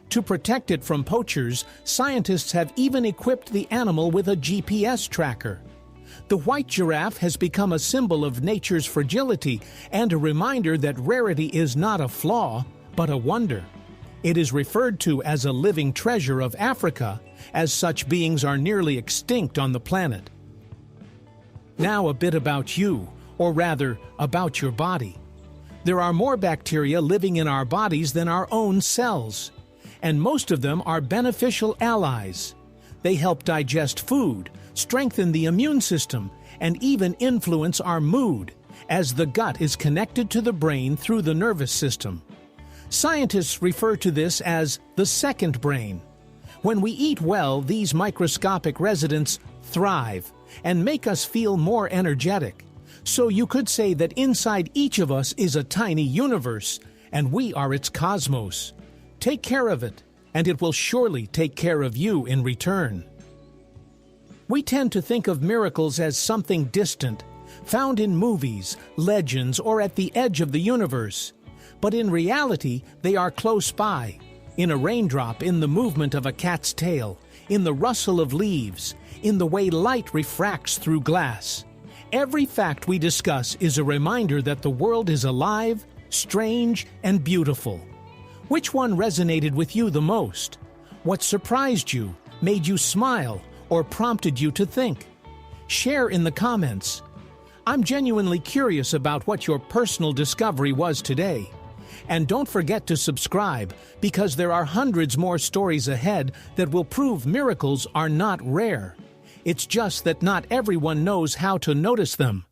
To protect it from poachers, scientists have even equipped the animal with a GPS tracker. The white giraffe has become a symbol of nature's fragility and a reminder that rarity is not a flaw, but a wonder. It is referred to as a living treasure of Africa, as such beings are nearly extinct on the planet. Now a bit about you, or rather, about your body. There are more bacteria living in our bodies than our own cells, and most of them are beneficial allies. They help digest food, strengthen the immune system, and even influence our mood, as the gut is connected to the brain through the nervous system. Scientists refer to this as the second brain. When we eat well, these microscopic residents thrive and make us feel more energetic. So you could say that inside each of us is a tiny universe, and we are its cosmos. Take care of it, and it will surely take care of you in return. We tend to think of miracles as something distant, found in movies, legends, or at the edge of the universe. But in reality, they are close by, in a raindrop, in the movement of a cat's tail, in the rustle of leaves, in the way light refracts through glass. Every fact we discuss is a reminder that the world is alive, strange, and beautiful. Which one resonated with you the most? What surprised you, made you smile, or prompted you to think? Share in the comments. I'm genuinely curious about what your personal discovery was today. And don't forget to subscribe, because there are hundreds more stories ahead that will prove miracles are not rare. It's just that not everyone knows how to notice them.